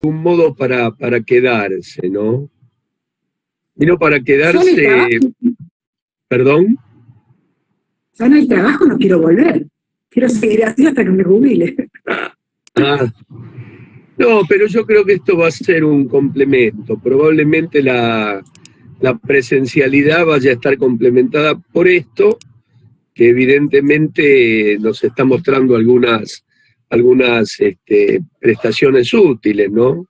un modo para quedarse, ¿no? Vino para Solo el quedarse, trabajo, perdón. solo el trabajo no quiero volver. Quiero seguir así hasta que me jubile. Ah, no, pero yo creo que esto va a ser un complemento. Probablemente la presencialidad vaya a estar complementada por esto, que evidentemente nos está mostrando algunas prestaciones útiles, ¿no?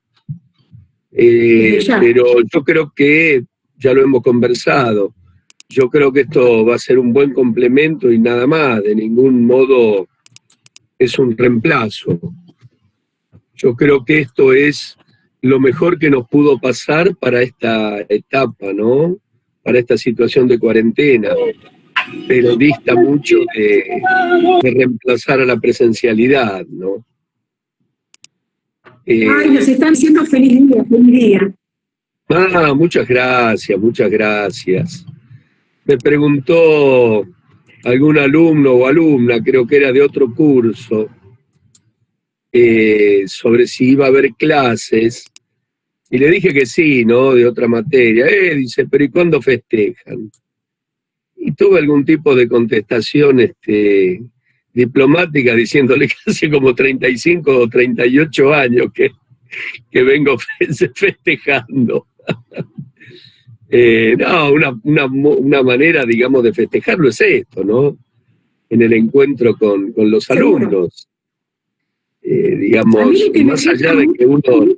Desde ya. Pero yo creo que, ya lo hemos conversado, yo creo que esto va a ser un buen complemento y nada más, de ningún modo es un reemplazo. Yo creo que esto es lo mejor que nos pudo pasar para esta etapa, ¿no? Para esta situación de cuarentena, pero dista mucho de reemplazar a la presencialidad, ¿no? Ay, nos están diciendo feliz día, feliz día. Muchas gracias, muchas gracias. Me preguntó algún alumno o alumna, creo que era de otro curso, sobre si iba a haber clases, y le dije que sí, ¿no? De otra materia. Dice, pero ¿y cuándo festejan? Y tuve algún tipo de contestación diplomática diciéndole que hace como 35 o 38 años que vengo festejando. No, una manera, digamos, de festejarlo es esto, ¿no? En el encuentro con los Seguro. alumnos. A mí Digamos, lo que me más gusta allá de que uno mucho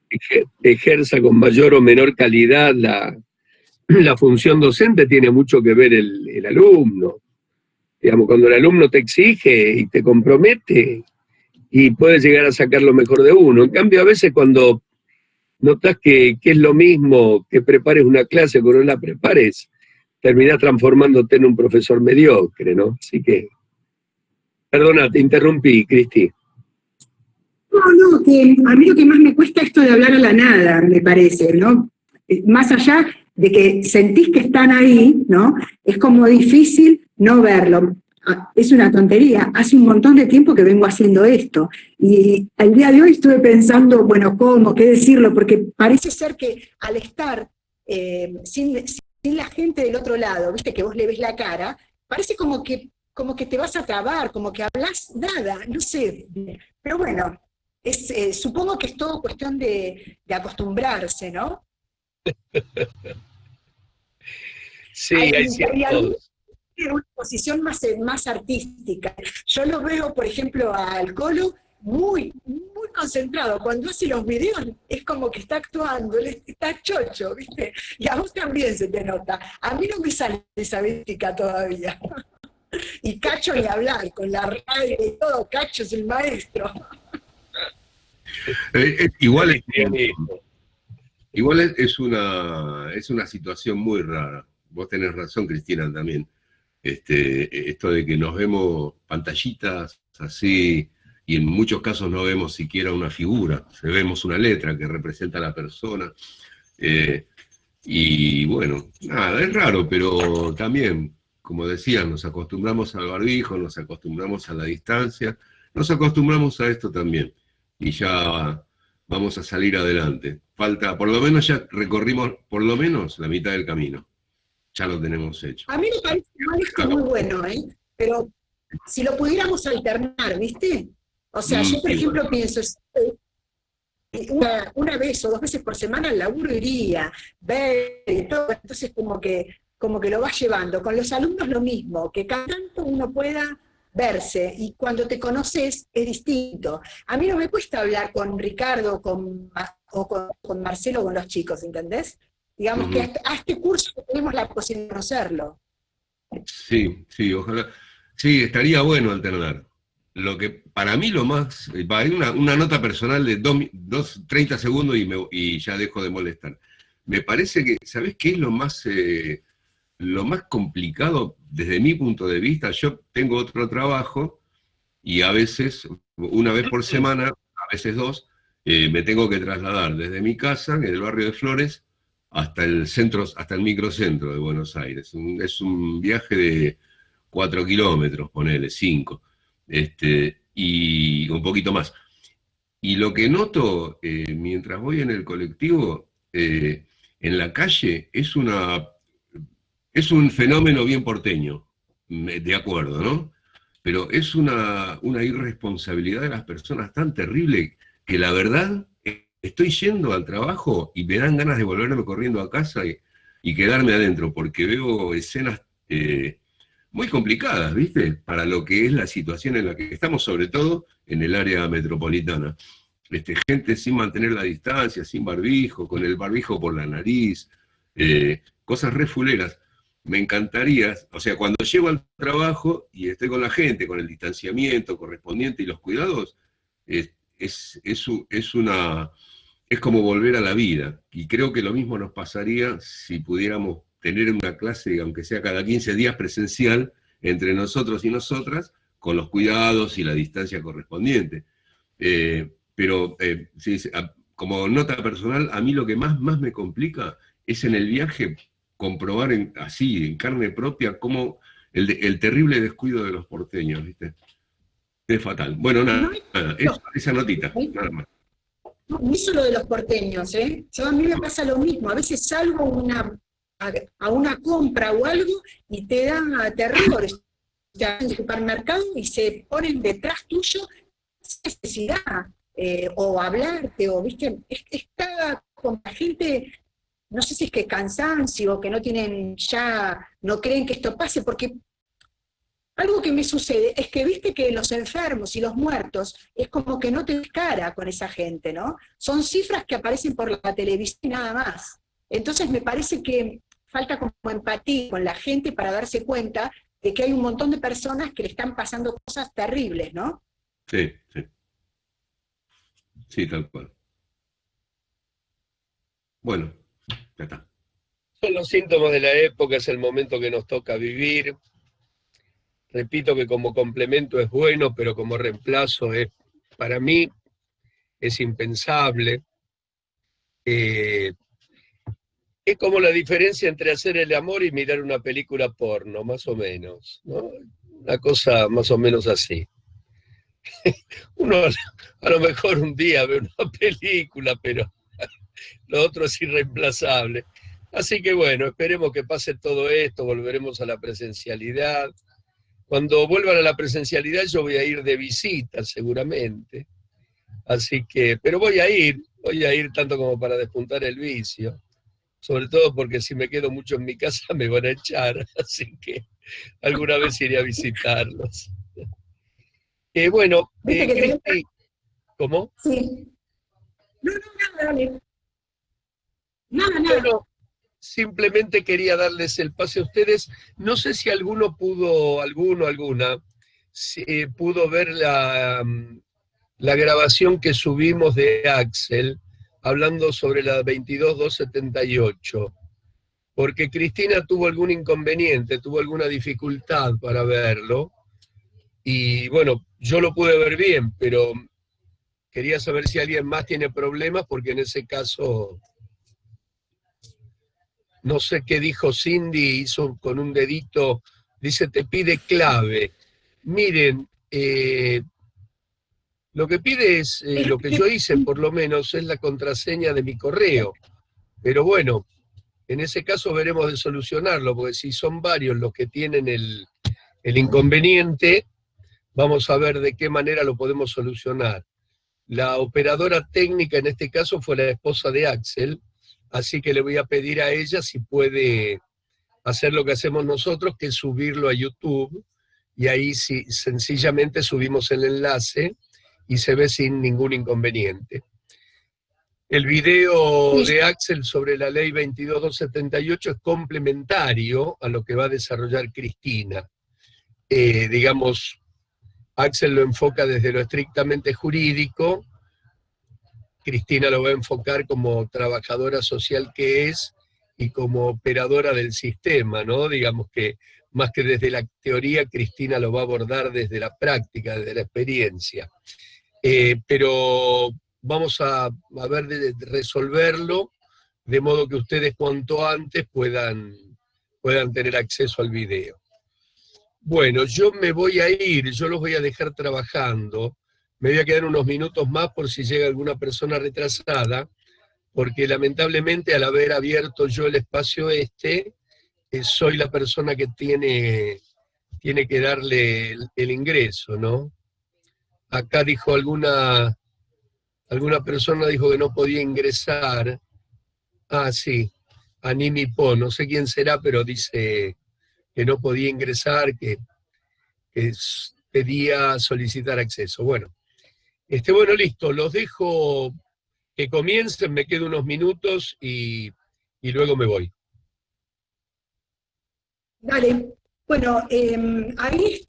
es ejerza con mayor o menor calidad la función docente, tiene mucho que ver el alumno. Digamos, cuando el alumno te exige y te compromete, y puede llegar a sacar lo mejor de uno. En cambio, a veces cuando notas que es lo mismo que prepares una clase o que no la prepares, terminás transformándote en un profesor mediocre, ¿no? Así que, perdona, te interrumpí, Cristi. No, que a mí lo que más me cuesta es esto de hablar a la nada, me parece, ¿no? Más allá de que sentís que están ahí, ¿no? Es como difícil no verlo. Es una tontería. Hace un montón de tiempo que vengo haciendo esto. Y al día de hoy estuve pensando, bueno, ¿cómo? ¿Qué decirlo? Porque parece ser que al estar sin la gente del otro lado, viste, que vos le ves la cara, parece como que te vas a trabar, como que hablas nada, no sé. Pero bueno, supongo que es todo cuestión de acostumbrarse, ¿no? Sí, hay Y a mí ciertos. tiene una posición más artística. Yo lo veo, por ejemplo, al Colo muy concentrado. Cuando hace los videos es como que está actuando, él está chocho, ¿viste? Y a vos también se te nota. A mí no me sale esa mística todavía. Y Cacho ni hablar, con la radio y todo, Cacho es el maestro. Igual Cristianismo. es una situación muy rara. Vos tenés razón, Cristina, también. Esto de que nos vemos pantallitas así, y en muchos casos no vemos siquiera una figura, vemos una letra que representa a la persona. Y bueno, nada, es raro, pero también, como decía, nos acostumbramos al barbijo, nos acostumbramos a la distancia, nos acostumbramos a esto también. Y ya vamos a salir adelante. Falta, por lo menos ya recorrimos por lo menos la mitad del camino. Ya lo tenemos hecho. A mí me parece igual esto muy bueno, ¿eh? Pero si lo pudiéramos alternar, ¿viste? O sea, yo por ejemplo pienso, una vez o 2 veces por semana al laburo iría, ver y todo, entonces como que lo vas llevando. Con los alumnos lo mismo, que cada tanto uno pueda verse y cuando te conoces es distinto. A mí no me cuesta hablar con Ricardo o con Marcelo, con los chicos, ¿entendés? Digamos que a este curso tenemos la posibilidad de conocerlo. Sí, sí, ojalá. Sí, estaría bueno alternar. Lo que para mí lo más, hay una nota personal de 30 segundos y ya dejo de molestar. Me parece que, ¿sabés qué es lo más complicado desde mi punto de vista? Yo tengo otro trabajo y a veces, una vez por semana, a veces dos, me tengo que trasladar desde mi casa, en el barrio de Flores, hasta el centro, hasta el microcentro de Buenos Aires. Es un viaje de 4 kilómetros, ponele, 5, y un poquito más. Y lo que noto mientras voy en el colectivo, en la calle, es un fenómeno bien porteño, de acuerdo, ¿no? Pero es una irresponsabilidad de las personas tan terrible que la verdad estoy yendo al trabajo y me dan ganas de volverme corriendo a casa y quedarme adentro, porque veo escenas muy complicadas, ¿viste? Para lo que es la situación en la que estamos, sobre todo en el área metropolitana. Gente sin mantener la distancia, sin barbijo, con el barbijo por la nariz, cosas re fuleras. Me encantaría, o sea, cuando llego al trabajo y estoy con la gente, con el distanciamiento correspondiente y los cuidados, es como volver a la vida. Y creo que lo mismo nos pasaría si pudiéramos tener una clase, aunque sea cada 15 días presencial, entre nosotros y nosotras, con los cuidados y la distancia correspondiente. Pero sí, como nota personal, a mí lo que más me complica es en el viaje comprobar así, en carne propia, cómo el terrible descuido de los porteños, ¿viste? Es fatal. Bueno, nada, esa notita, nada más. No es solo de los porteños, ¿eh? A mí me pasa lo mismo. A veces salgo a una compra o algo y te da terror. Estás en el supermercado y se ponen detrás tuyo sin necesidad, o hablarte, o, ¿viste? Está con la gente, no sé si es que cansancio, que no creen que esto pase, porque algo que me sucede es que viste que los enfermos y los muertos es como que no te ves cara con esa gente, ¿no? Son cifras que aparecen por la televisión y nada más. Entonces me parece que falta como empatía con la gente para darse cuenta de que hay un montón de personas que le están pasando cosas terribles, ¿no? Sí, sí. Sí, tal cual. Bueno, ya está. Son los síntomas de la época, es el momento que nos toca vivir. Repito que como complemento es bueno, pero como reemplazo para mí, es impensable. Es como la diferencia entre hacer el amor y mirar una película porno, más o menos, ¿no? Una cosa más o menos así. Uno a lo mejor un día ve una película, pero lo otro es irreemplazable. Así que bueno, esperemos que pase todo esto, volveremos a la presencialidad. Cuando vuelvan a la presencialidad yo voy a ir de visita seguramente. Así que, pero voy a ir tanto como para despuntar el vicio. Sobre todo porque si me quedo mucho en mi casa me van a echar, así que alguna vez iré a visitarlos. Bueno, Cristi, ¿cómo? Sí. No, nada, dale. Nada. Bueno, simplemente quería darles el pase a ustedes. No sé si alguna pudo ver la grabación que subimos de Axel, hablando sobre la 22278, porque Cristina tuvo algún inconveniente, tuvo alguna dificultad para verlo, y bueno, yo lo pude ver bien, pero quería saber si alguien más tiene problemas, porque en ese caso, no sé qué dijo Cindy, hizo con un dedito, dice, te pide clave. Miren, lo que pide es, lo que yo hice por lo menos, es la contraseña de mi correo. Pero bueno, en ese caso veremos de solucionarlo, porque si son varios los que tienen el inconveniente, vamos a ver de qué manera lo podemos solucionar. La operadora técnica en este caso fue la esposa de Axel, así que le voy a pedir a ella si puede hacer lo que hacemos nosotros, que es subirlo a YouTube, y ahí sí, sencillamente subimos el enlace y se ve sin ningún inconveniente. El video de Axel sobre la ley 22278 es complementario a lo que va a desarrollar Cristina. Digamos, Axel lo enfoca desde lo estrictamente jurídico, Cristina lo va a enfocar como trabajadora social que es y como operadora del sistema, ¿no? Digamos que más que desde la teoría, Cristina lo va a abordar desde la práctica, desde la experiencia. Pero vamos a ver de resolverlo de modo que ustedes cuanto antes puedan tener acceso al video. Bueno, yo me voy a ir, yo los voy a dejar trabajando, Me voy a quedar unos minutos más por si llega alguna persona retrasada, porque lamentablemente al haber abierto yo el espacio soy la persona que tiene que darle el ingreso, ¿no? Acá dijo alguna persona dijo que no podía ingresar. Ah, sí, Animi Po, no sé quién será, pero dice que no podía ingresar, que pedía solicitar acceso. Bueno, bueno, listo, los dejo que comiencen, me quedo unos minutos y luego me voy. Dale. Bueno, ahí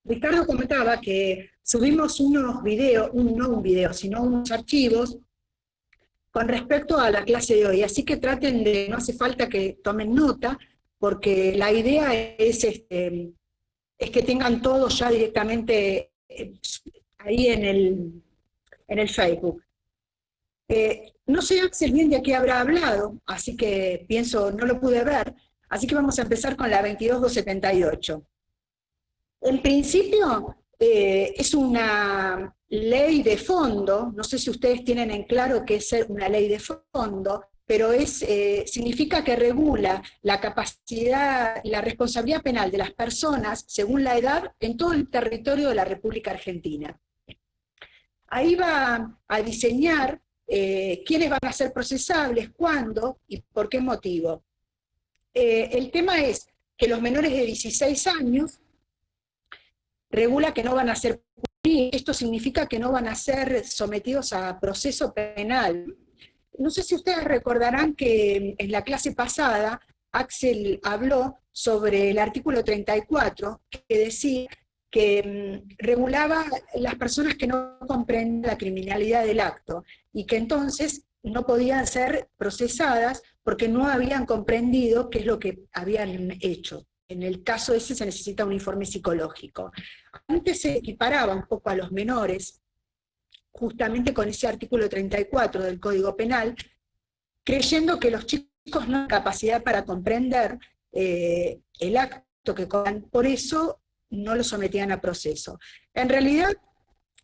Ricardo comentaba que subimos unos videos, no un video, sino unos archivos con respecto a la clase de hoy. Así que traten de, no hace falta que tomen nota, porque la idea es que tengan todo ya directamente ahí en el Facebook. No sé, Axel, bien de qué habrá hablado, así que pienso, no lo pude ver, así que vamos a empezar con la 22278. En principio, es una ley de fondo, no sé si ustedes tienen en claro qué es una ley de fondo, pero significa que regula la capacidad y la responsabilidad penal de las personas según la edad en todo el territorio de la República Argentina. Ahí va a diseñar quiénes van a ser procesables, cuándo y por qué motivo. El tema es que los menores de 16 años regula que no van a ser punidos. Esto significa que no van a ser sometidos a proceso penal. No sé si ustedes recordarán que en la clase pasada Axel habló sobre el artículo 34, que decía que regulaba las personas que no comprenden la criminalidad del acto y que entonces no podían ser procesadas porque no habían comprendido qué es lo que habían hecho. En el caso ese se necesita un informe psicológico. Antes se equiparaba un poco a los menores, justamente con ese artículo 34 del Código Penal, creyendo que los chicos no tienen capacidad para comprender el acto que cometan, por eso no lo sometían a proceso. En realidad,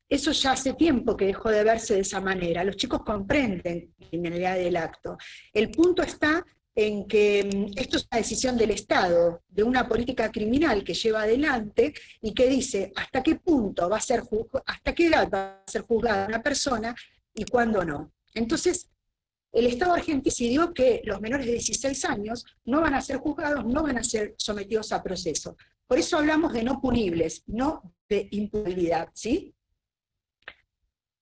eso ya hace tiempo que dejó de verse de esa manera. Los chicos comprenden la criminalidad del acto. El punto está en que esto es una decisión del Estado, de una política criminal que lleva adelante y que dice hasta qué punto va a ser hasta qué edad va a ser juzgada una persona y cuándo no. Entonces, el Estado argentino decidió que los menores de 16 años no van a ser juzgados, no van a ser sometidos a proceso. Por eso hablamos de no punibles, no de impunibilidad, ¿sí?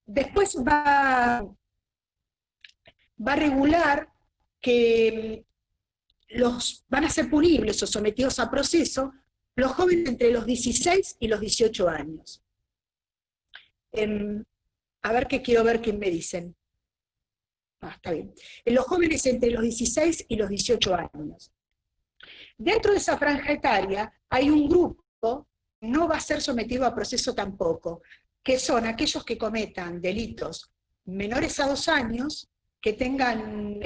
Después va a regular que van a ser punibles o sometidos a proceso los jóvenes entre los 16 y los 18 años. A ver qué quiero ver qué me dicen. Está bien. Los jóvenes entre los 16 y los 18 años. Dentro de esa franja etaria hay un grupo que no va a ser sometido a proceso tampoco, que son aquellos que cometan delitos menores a 2 años, que tengan,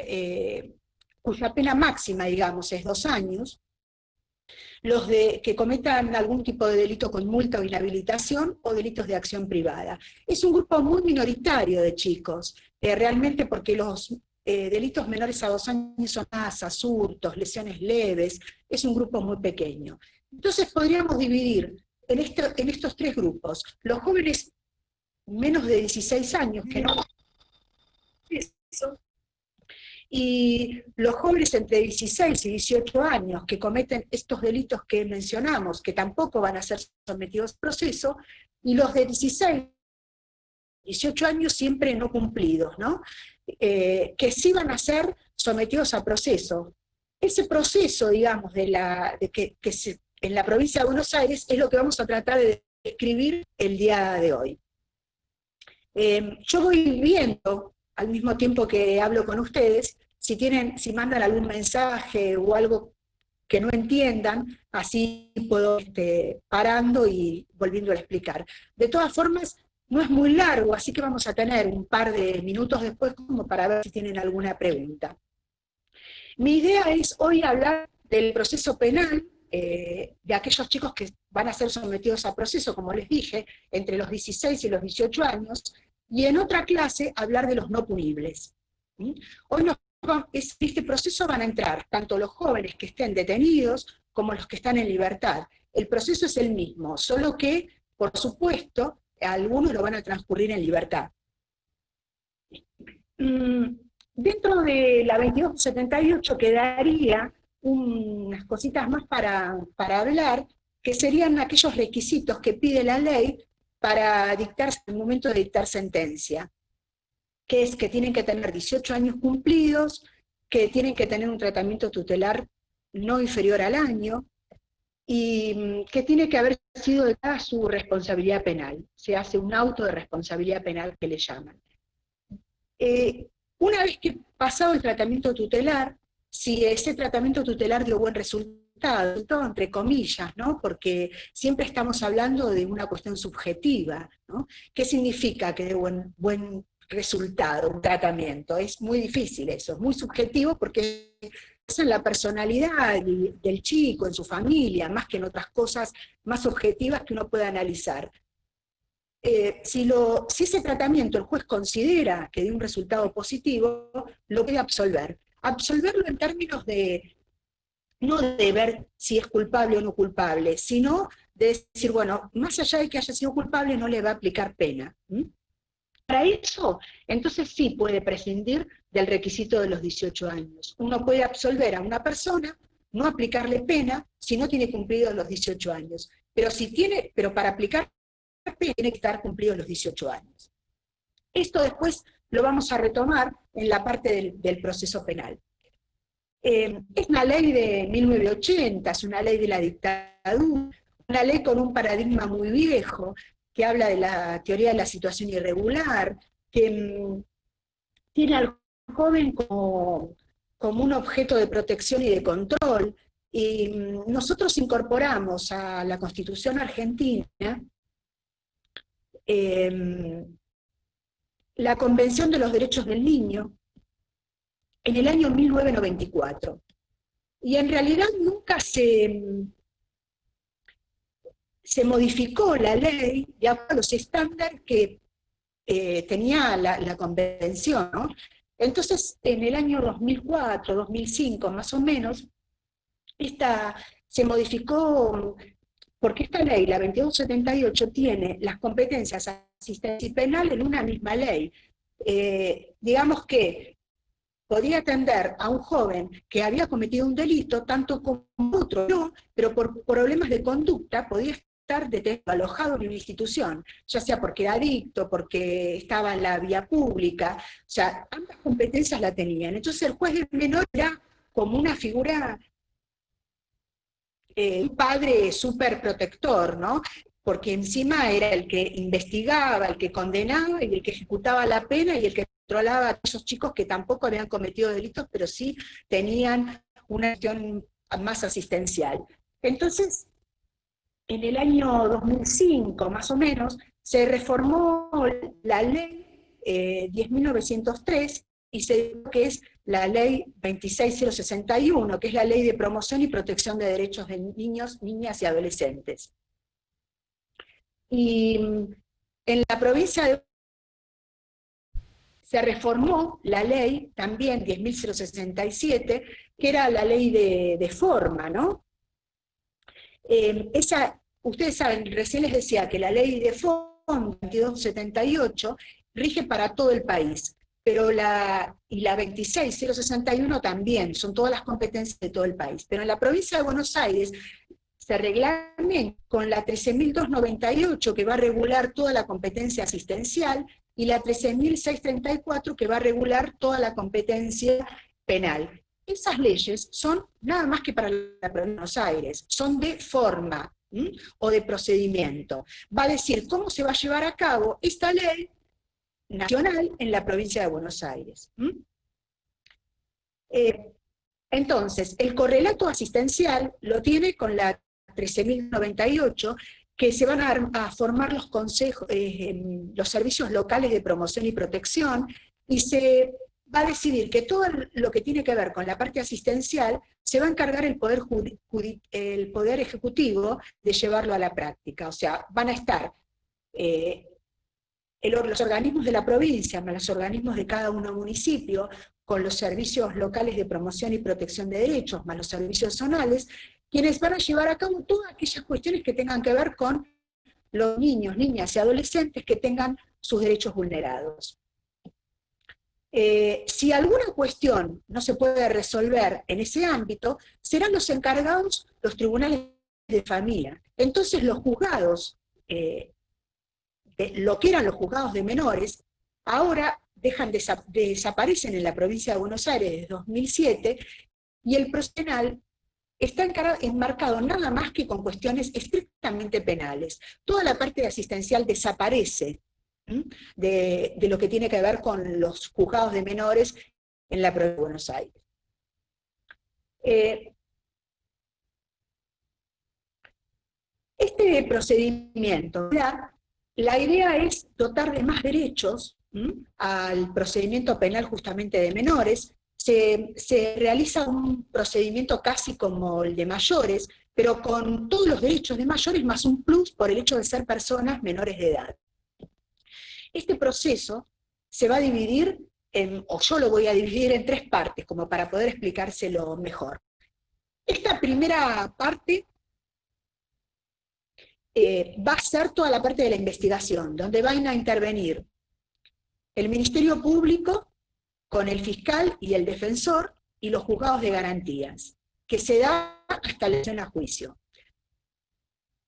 cuya pena máxima, digamos, es 2 años, los que cometan algún tipo de delito con multa o inhabilitación o delitos de acción privada. Es un grupo muy minoritario de chicos, realmente porque los delitos menores a 2 años son asas, hurtos, lesiones leves, es un grupo muy pequeño. Entonces podríamos dividir en estos 3 grupos, los jóvenes menos de 16 años, que no eso, y los jóvenes entre 16 y 18 años que cometen estos delitos que mencionamos, que tampoco van a ser sometidos a proceso, y los de 16 18 años siempre no cumplidos, ¿no? Que sí van a ser sometidos a proceso. Ese proceso, digamos, en la provincia de Buenos Aires es lo que vamos a tratar de describir el día de hoy. Yo voy viendo, al mismo tiempo que hablo con ustedes, si mandan algún mensaje o algo que no entiendan, así puedo parando y volviendo a explicar. De todas formas, no es muy largo, así que vamos a tener un par de minutos después como para ver si tienen alguna pregunta. Mi idea es hoy hablar del proceso penal, de aquellos chicos que van a ser sometidos a proceso, como les dije, entre los 16 y los 18 años, y en otra clase hablar de los no punibles. Hoy este proceso van a entrar tanto los jóvenes que estén detenidos como los que están en libertad. El proceso es el mismo, solo que, por supuesto, algunos lo van a transcurrir en libertad. Dentro de la 2278 quedaría unas cositas más para hablar, que serían aquellos requisitos que pide la ley para dictarse en el momento de dictar sentencia, que es que tienen que tener 18 años cumplidos, que tienen que tener un tratamiento tutelar no inferior al año, y que tiene que haber sido declarada su responsabilidad penal. Se hace un auto de responsabilidad penal que le llaman. Una vez que pasado el tratamiento tutelar, si ese tratamiento tutelar dio buen resultado, todo entre comillas, ¿no? Porque siempre estamos hablando de una cuestión subjetiva, ¿no? ¿Qué significa que dé buen resultado un tratamiento? Es muy difícil eso, es muy subjetivo porque es en la personalidad del chico, en su familia, más que en otras cosas más objetivas que uno puede analizar. Si ese tratamiento el juez considera que dio un resultado positivo, lo puede absolver. Absolverlo en términos de, no de ver si es culpable o no culpable, sino de decir, bueno, más allá de que haya sido culpable, no le va a aplicar pena. Para eso, entonces sí puede prescindir del requisito de los 18 años. Uno puede absolver a una persona, no aplicarle pena, si no tiene cumplidos los 18 años. Pero para aplicar pena tiene que estar cumplidos los 18 años. Esto después lo vamos a retomar en la parte del proceso penal. Es una ley de 1980, es una ley de la dictadura, una ley con un paradigma muy viejo, que habla de la teoría de la situación irregular, que tiene al joven como un objeto de protección y de control, y nosotros incorporamos a la Constitución argentina la Convención de los Derechos del Niño en el año 1994. Y en realidad nunca se modificó la ley de acuerdo a los estándares que tenía la Convención, ¿no? Entonces, en el año 2004, 2005 más o menos, se modificó, porque esta ley, la 2278, tiene las competencias asistencia y penal en una misma ley. Digamos que podía atender a un joven que había cometido un delito, tanto como otro, no, pero por problemas de conducta podía estar detenido, alojado en una institución, ya sea porque era adicto, porque estaba en la vía pública, o sea, ambas competencias la tenían. Entonces el juez del menor era como una figura, un padre súper protector, ¿no? Porque encima era el que investigaba, el que condenaba y el que ejecutaba la pena y el que controlaba a esos chicos que tampoco habían cometido delitos, pero sí tenían una gestión más asistencial. Entonces, en el año 2005, más o menos, se reformó la ley 10.903 y se dijo que es la ley 26061, que es la ley de promoción y protección de derechos de niños, niñas y adolescentes. Y en la provincia de se reformó la ley, también 10.067, que era la ley de forma, ¿no? Ustedes saben, recién les decía que la ley de forma 2278 rige para todo el país, pero la 26061 también, son todas las competencias de todo el país. Pero en la provincia de Buenos Aires se reglamenta con la 13.298, que va a regular toda la competencia asistencial, y la 13.634, que va a regular toda la competencia penal. Esas leyes son nada más que para la provincia de Buenos Aires, son de forma o de procedimiento. Va a decir cómo se va a llevar a cabo esta ley nacional en la provincia de Buenos Aires. Entonces, el correlato asistencial lo tiene con la 13.098, que se van a formar los servicios locales de promoción y protección, y se va a decidir que todo lo que tiene que ver con la parte asistencial se va a encargar el Poder Ejecutivo de llevarlo a la práctica. O sea, van a estar los organismos de la provincia, más los organismos de cada uno municipio, con los servicios locales de promoción y protección de derechos, más los servicios zonales, quienes van a llevar a cabo todas aquellas cuestiones que tengan que ver con los niños, niñas y adolescentes que tengan sus derechos vulnerados. Si alguna cuestión no se puede resolver en ese ámbito, serán los encargados los tribunales de familia. Entonces los juzgados, lo que eran los juzgados de menores, ahora desaparecen en la provincia de Buenos Aires desde 2007, y el proceso penal está enmarcado nada más que con cuestiones estrictamente penales. Toda la parte asistencial desaparece de lo que tiene que ver con los juzgados de menores en la provincia de Buenos Aires. Este procedimiento, la idea es dotar de más derechos al procedimiento penal justamente de menores. Se realiza un procedimiento casi como el de mayores, pero con todos los derechos de mayores más un plus por el hecho de ser personas menores de edad. Este proceso se va a dividir, o yo lo voy a dividir en 3 partes, como para poder explicárselo mejor. Esta primera parte va a ser toda la parte de la investigación, donde van a intervenir el Ministerio Público con el fiscal y el defensor y los juzgados de garantías, que se da hasta la elección a juicio.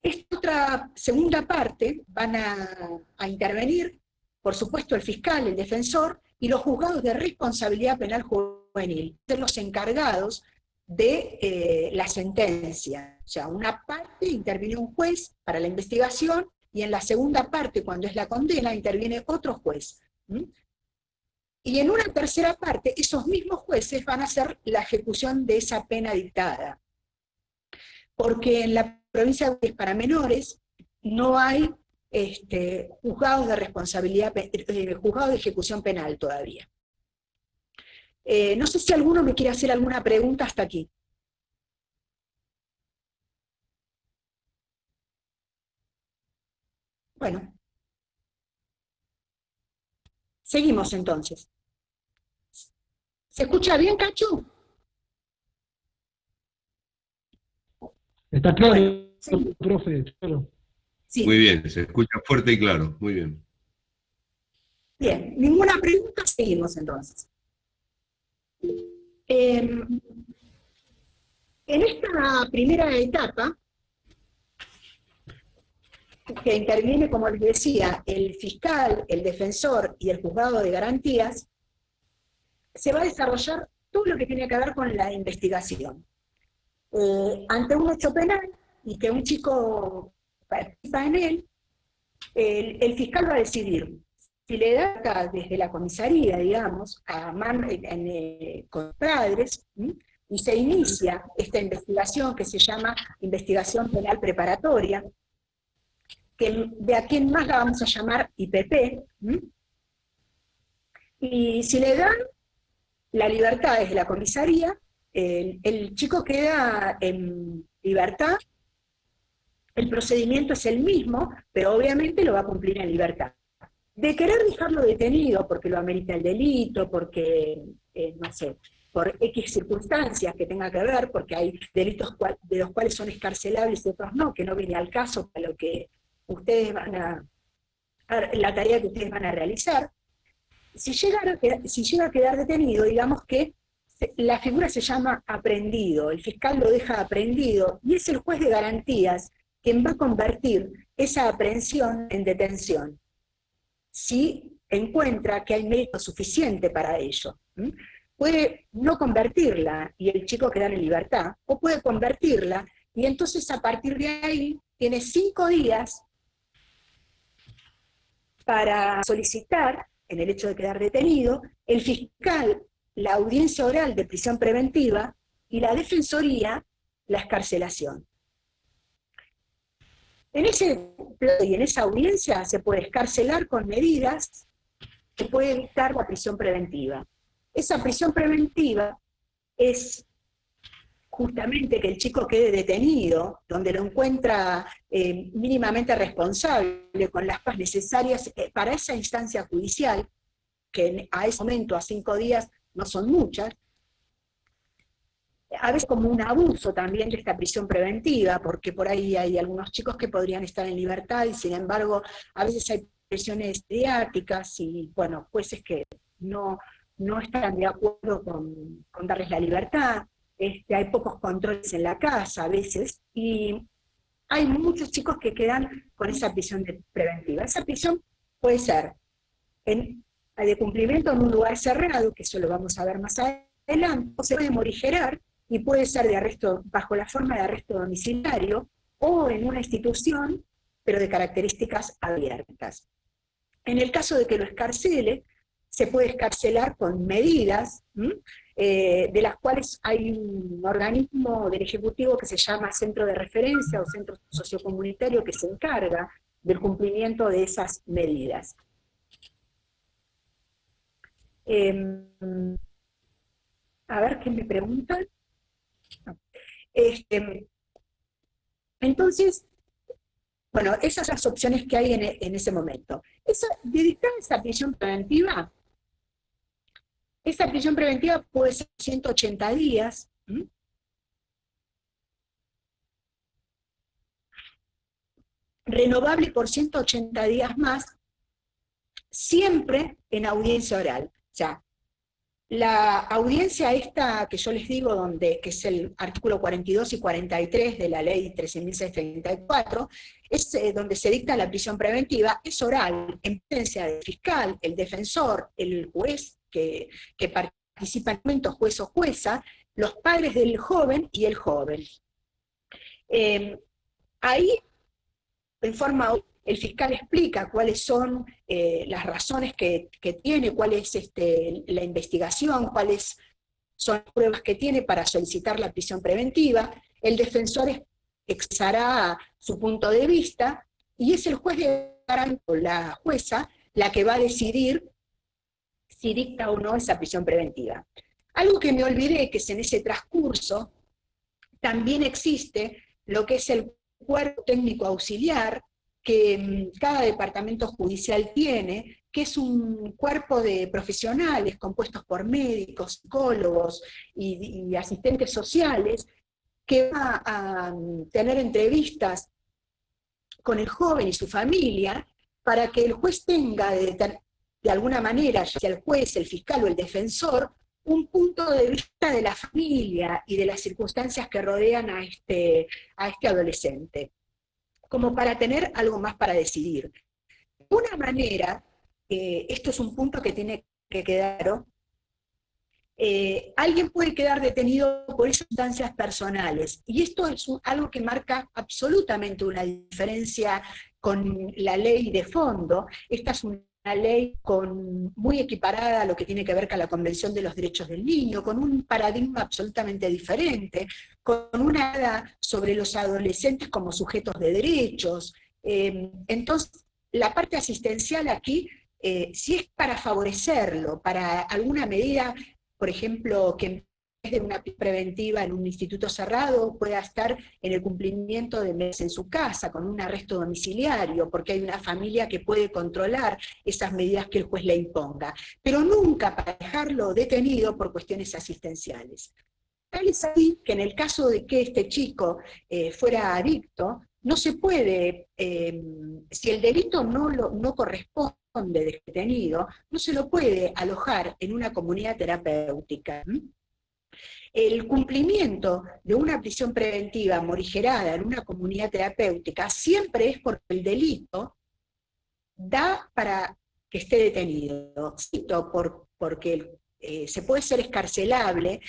Esta otra segunda parte van a intervenir, por supuesto, el fiscal, el defensor y los juzgados de responsabilidad penal juvenil, ser los encargados de la sentencia. O sea, una parte interviene un juez para la investigación y en la segunda parte, cuando es la condena, interviene otro juez. Y en una tercera parte, esos mismos jueces van a hacer la ejecución de esa pena dictada. Porque en la provincia de para menores no hay juzgados de responsabilidad, juzgados de ejecución penal todavía. No sé si alguno me quiere hacer alguna pregunta hasta aquí. Bueno. Seguimos entonces. ¿Se escucha bien, Cacho? Está claro, Bueno, sí. profe, claro. Sí. Muy bien, se escucha fuerte y claro, muy bien. Bien, ninguna pregunta, seguimos entonces. En esta primera etapa, que interviene, como les decía, el fiscal, el defensor y el juzgado de garantías, se va a desarrollar todo lo que tiene que ver con la investigación. Ante un hecho penal y que un chico participa en él, el fiscal va a decidir si le da desde la comisaría, digamos, con padres, y se inicia esta investigación que se llama investigación penal preparatoria, que de aquí en más la vamos a llamar IPP, y si le dan la libertad desde la comisaría, el chico queda en libertad, el procedimiento es el mismo, pero obviamente lo va a cumplir en libertad. De querer dejarlo detenido porque lo amerita el delito, porque, no sé, por X circunstancias que tenga que ver, porque hay delitos de los cuales son escarcelables y otros no, que no viene al caso para lo que ustedes la tarea que ustedes van a realizar. Si llega a quedar detenido, digamos que la figura se llama aprehendido, el fiscal lo deja aprehendido, y es el juez de garantías quien va a convertir esa aprehensión en detención, si encuentra que hay mérito suficiente para ello. Puede no convertirla y el chico quedar en libertad, o puede convertirla, y entonces a partir de ahí tiene 5 días para solicitar, en el hecho de quedar detenido, el fiscal la audiencia oral de prisión preventiva y la defensoría la excarcelación. En ese plazo y en esa audiencia se puede excarcelar con medidas, se puede dictar la prisión preventiva. Esa prisión preventiva es justamente que el chico quede detenido, donde lo encuentra mínimamente responsable, con las pruebas necesarias para esa instancia judicial, que a ese momento, a 5 días, no son muchas, a veces como un abuso también de esta prisión preventiva, porque por ahí hay algunos chicos que podrían estar en libertad y sin embargo a veces hay presiones mediáticas y bueno, jueces que no están de acuerdo con darles la libertad, hay pocos controles en la casa a veces y hay muchos chicos que quedan con esa prisión preventiva. Esa prisión puede ser de cumplimiento en un lugar cerrado, que eso lo vamos a ver más adelante, o se puede morigerar y puede ser de arresto bajo la forma de arresto domiciliario o en una institución, pero de características abiertas. En el caso de que lo escarcele, se puede escarcelar con medidas, de las cuales hay un organismo del Ejecutivo que se llama Centro de Referencia o Centro Sociocomunitario que se encarga del cumplimiento de esas medidas. A ver qué me preguntan. Entonces, bueno, esas son las opciones que hay en ese momento. Dedicada a esa prisión preventiva puede ser 180 días, renovable por 180 días más, siempre en audiencia oral. O sea, la audiencia esta que yo les digo, que es el artículo 42 y 43 de la ley 13.634, es donde se dicta la prisión preventiva, es oral, en presencia del fiscal, el defensor, el juez que participa en el momento, juez o jueza, los padres del joven y el joven. Ahí, en forma, el fiscal explica cuáles son las razones que tiene, cuál es la investigación, cuáles son las pruebas que tiene para solicitar la prisión preventiva. El defensor expresará su punto de vista y es el juez de garantía o la jueza la que va a decidir si dicta o no esa prisión preventiva. Algo que me olvidé, que es en ese transcurso, también existe lo que es el cuerpo técnico auxiliar, que cada departamento judicial tiene, que es un cuerpo de profesionales compuestos por médicos, psicólogos y asistentes sociales, que va a tener entrevistas con el joven y su familia, para que el juez tenga de alguna manera, ya sea el juez, el fiscal o el defensor, un punto de vista de la familia y de las circunstancias que rodean a este adolescente, como para tener algo más para decidir. De alguna manera, esto es un punto que tiene que quedar claro, alguien puede quedar detenido por circunstancias personales, y esto es algo que marca absolutamente una diferencia con la ley de fondo. Esta es una ley muy equiparada a lo que tiene que ver con la Convención de los Derechos del Niño, con un paradigma absolutamente diferente, con una idea sobre los adolescentes como sujetos de derechos. Entonces, la parte asistencial aquí, si es para favorecerlo, para alguna medida, por ejemplo, que en vez de una preventiva en un instituto cerrado, pueda estar en el cumplimiento de meses en su casa, con un arresto domiciliario, porque hay una familia que puede controlar esas medidas que el juez le imponga, pero nunca para dejarlo detenido por cuestiones asistenciales. Tal es así que en el caso de que este chico fuera adicto, no se puede, si el delito no corresponde de detenido, no se lo puede alojar en una comunidad terapéutica. El cumplimiento de una prisión preventiva morigerada en una comunidad terapéutica siempre es porque el delito da para que esté detenido, porque se puede ser escarcelable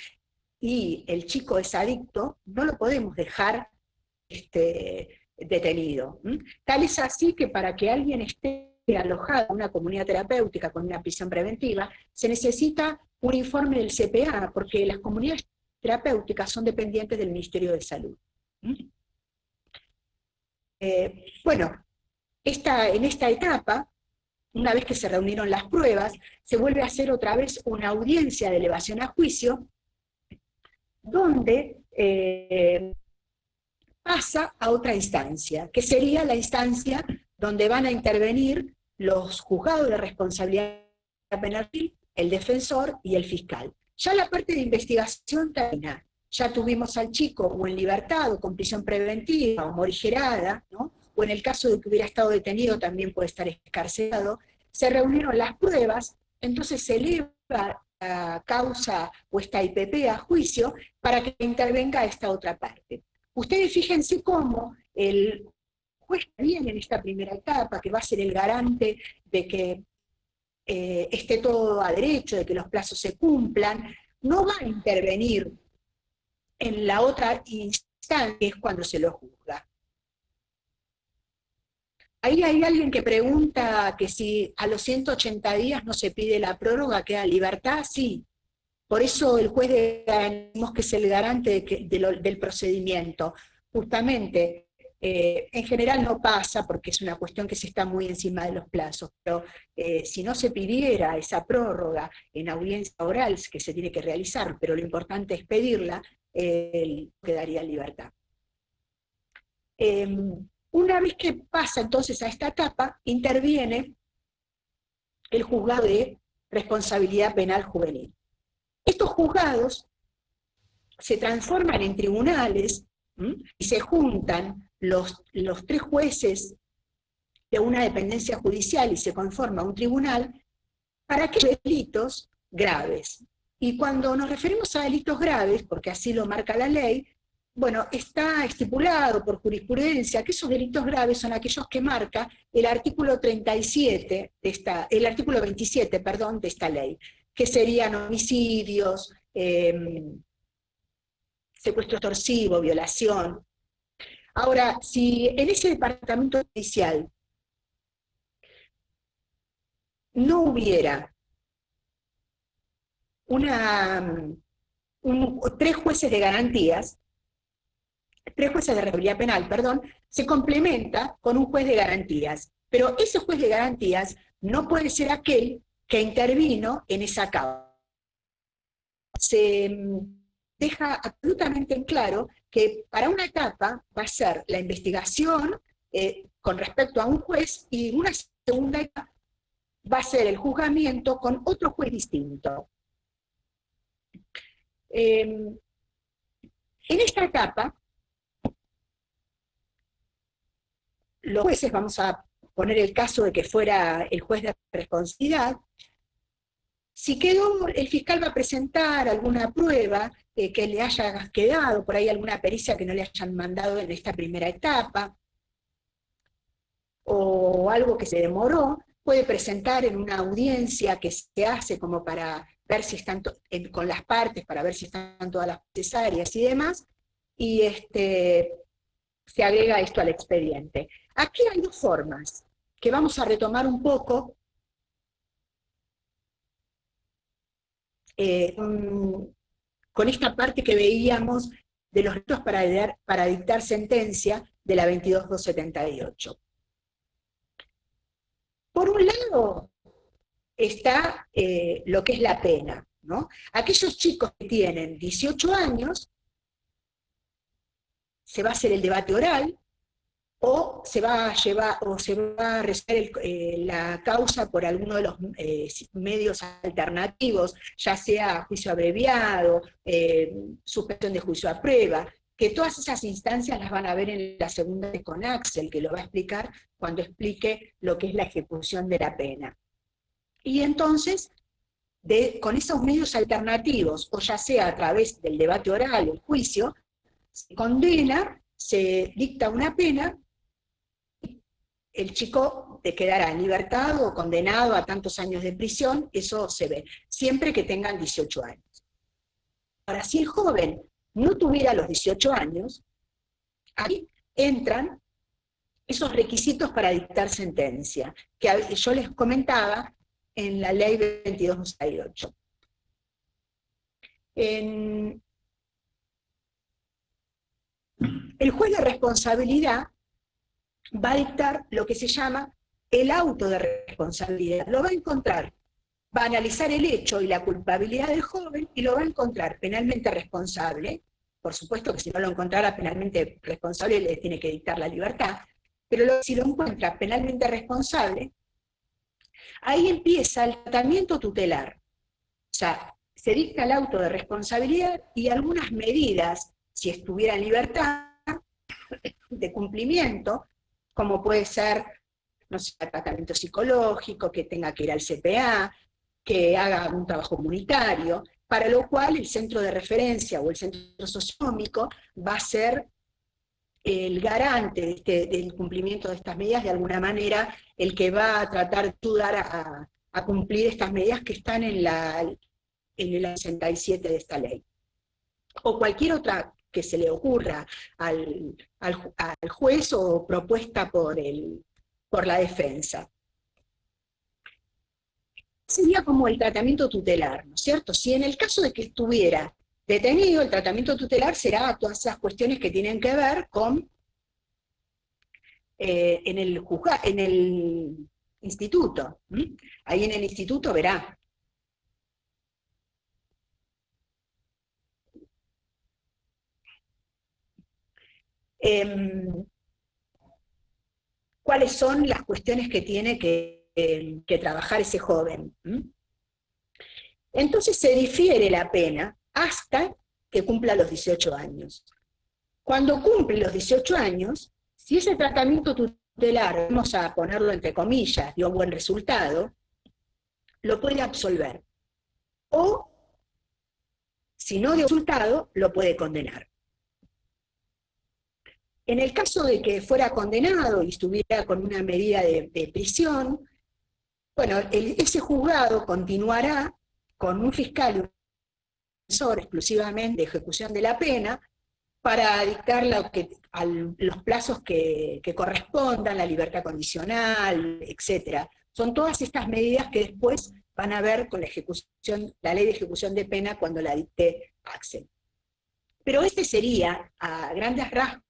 y el chico es adicto, no lo podemos dejar detenido. Tal es así que para que alguien esté alojado en una comunidad terapéutica con una prisión preventiva, se necesita un informe del CPA, porque las comunidades terapéuticas son dependientes del Ministerio de Salud. Bueno, en esta etapa una vez que se reunieron las pruebas, se vuelve a hacer otra vez una audiencia de elevación a juicio, donde pasa a otra instancia, que sería la instancia donde van a intervenir los juzgados de responsabilidad penal, el defensor y el fiscal. Ya la parte de investigación termina. Ya tuvimos al chico o en libertad o con prisión preventiva o morigerada, ¿no? O en el caso de que hubiera estado detenido también puede estar excarcelado. Se reunieron las pruebas, entonces se eleva la causa o esta IPP a juicio para que intervenga esta otra parte. Ustedes fíjense cómo el juez viene en esta primera etapa, que va a ser el garante de que esté todo a derecho, de que los plazos se cumplan, no va a intervenir en la otra instancia, que es cuando se lo juzga. Ahí hay alguien que pregunta que si a los 180 días no se pide la prórroga, queda libertad. Sí. Por eso el juez decimos que es el garante del procedimiento. Justamente, en general no pasa porque es una cuestión que se está muy encima de los plazos, pero si no se pidiera esa prórroga en audiencia oral, que se tiene que realizar, pero lo importante es pedirla, quedaría en libertad. Una vez que pasa entonces a esta etapa, interviene el juzgado de responsabilidad penal juvenil. Estos juzgados se transforman en tribunales y se juntan los 3 jueces de una dependencia judicial y se conforma un tribunal para aquellos delitos graves. Y cuando nos referimos a delitos graves, porque así lo marca la ley, bueno, está estipulado por jurisprudencia que esos delitos graves son aquellos que marca el artículo 27 el artículo 27, perdón, de esta ley, que serían homicidios, secuestro extorsivo, violación. Ahora, si en ese departamento judicial no hubiera 3 jueces de garantías, 3 jueces de responsabilidad penal, perdón, se complementa con un juez de garantías. Pero ese juez de garantías no puede ser aquel que intervino en esa causa. Se deja absolutamente en claro que para una etapa va a ser la investigación con respecto a un juez y una segunda etapa va a ser el juzgamiento con otro juez distinto. En esta etapa, los jueces, vamos a poner el caso de que fuera el juez de responsabilidad, si quedó, el fiscal va a presentar alguna prueba que le haya quedado, por ahí alguna pericia que no le hayan mandado en esta primera etapa, o algo que se demoró, puede presentar en una audiencia que se hace como para ver si están con las partes, para ver si están todas las necesarias y demás, y se agrega esto al expediente. Aquí hay 2 formas, que vamos a retomar un poco, con esta parte que veíamos de los ritos para dictar sentencia de la 22.278. Por un lado está lo que es la pena, ¿no? Aquellos chicos que tienen 18 años, se va a hacer el debate oral, o se va a resolver la causa por alguno de los medios alternativos, ya sea juicio abreviado, suspensión de juicio a prueba, que todas esas instancias las van a ver en la segunda con Axel, que lo va a explicar cuando explique lo que es la ejecución de la pena. Y entonces, con esos medios alternativos, o ya sea a través del debate oral o el juicio, se condena, se dicta una pena, el chico te quedará en libertad o condenado a tantos años de prisión, eso se ve, siempre que tengan 18 años. Ahora, si el joven no tuviera los 18 años, ahí entran esos requisitos para dictar sentencia, que yo les comentaba en la ley 22.278. El juez de responsabilidad va a dictar lo que se llama el auto de responsabilidad, lo va a encontrar, va a analizar el hecho y la culpabilidad del joven y lo va a encontrar penalmente responsable. Por supuesto que si no lo encontrara penalmente responsable le tiene que dictar la libertad, pero si lo encuentra penalmente responsable, ahí empieza el tratamiento tutelar. O sea, se dicta el auto de responsabilidad y algunas medidas, si estuviera en libertad, de cumplimiento, como puede ser, no sé, tratamiento psicológico, que tenga que ir al CPA, que haga un trabajo comunitario, para lo cual el centro de referencia o el centro socioeconómico va a ser el garante del cumplimiento de estas medidas, de alguna manera, el que va a tratar de ayudar a cumplir estas medidas que están en el 67 de esta ley. O cualquier otra que se le ocurra al juez o propuesta por la defensa. Sería como el tratamiento tutelar, ¿no es cierto? Si en el caso de que estuviera detenido, el tratamiento tutelar será todas esas cuestiones que tienen que ver con en el instituto. Ahí en el instituto verá. ¿Cuáles son las cuestiones que tiene que trabajar ese joven? Entonces se difiere la pena hasta que cumpla los 18 años. Cuando cumple los 18 años, si ese tratamiento tutelar, vamos a ponerlo entre comillas, dio buen resultado, lo puede absolver. O, si no dio resultado, lo puede condenar. En el caso de que fuera condenado y estuviera con una medida de prisión, bueno, ese juzgado continuará con un fiscal y un defensor exclusivamente de ejecución de la pena para dictar los plazos que correspondan, la libertad condicional, etc. Son todas estas medidas que después van a ver con la ley de ejecución de pena cuando la dicte Axel. Pero este sería, a grandes rasgos,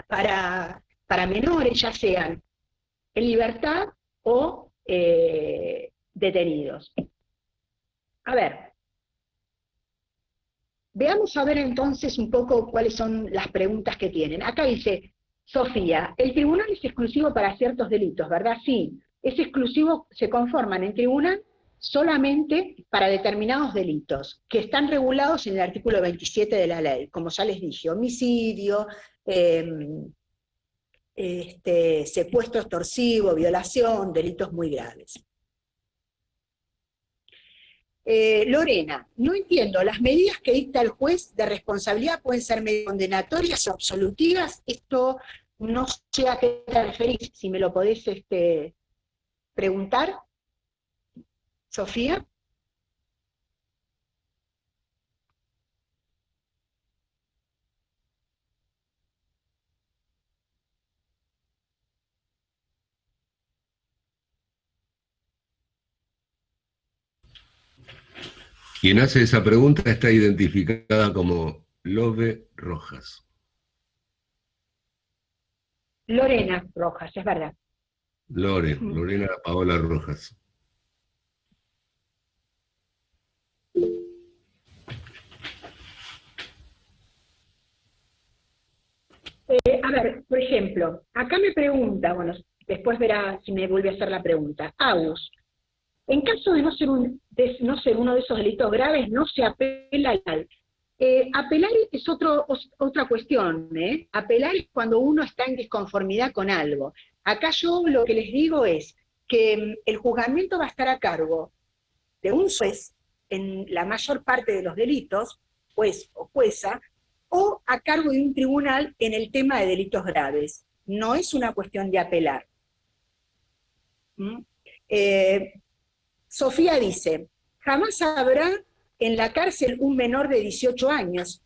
para menores, ya sean en libertad o detenidos. A ver, veamos a ver entonces un poco cuáles son las preguntas que tienen. Acá dice, Sofía, el tribunal es exclusivo para ciertos delitos, ¿verdad? Sí, es exclusivo, se conforman en tribunal solamente para determinados delitos, que están regulados en el artículo 27 de la ley, como ya les dije, homicidio, secuestro extorsivo, violación, delitos muy graves. Lorena, no entiendo, ¿las medidas que dicta el juez de responsabilidad pueden ser condenatorias o absolutivas? Esto no sé a qué te referís, si me lo podés preguntar, Sofía. Quien hace esa pregunta está identificada como Love Rojas. Lorena Rojas, es verdad. Lorena Paola Rojas. A ver, por ejemplo, acá me pregunta, bueno, después verá si me vuelve a hacer la pregunta. Agus, en caso de no ser uno de esos delitos graves, no se apela al... apelar es otra cuestión, ¿eh? Apelar es cuando uno está en disconformidad con algo. Acá yo lo que les digo es que el juzgamiento va a estar a cargo de un juez en la mayor parte de los delitos, juez o jueza, o a cargo de un tribunal en el tema de delitos graves. No es una cuestión de apelar. Sofía dice, jamás habrá en la cárcel un menor de 18 años.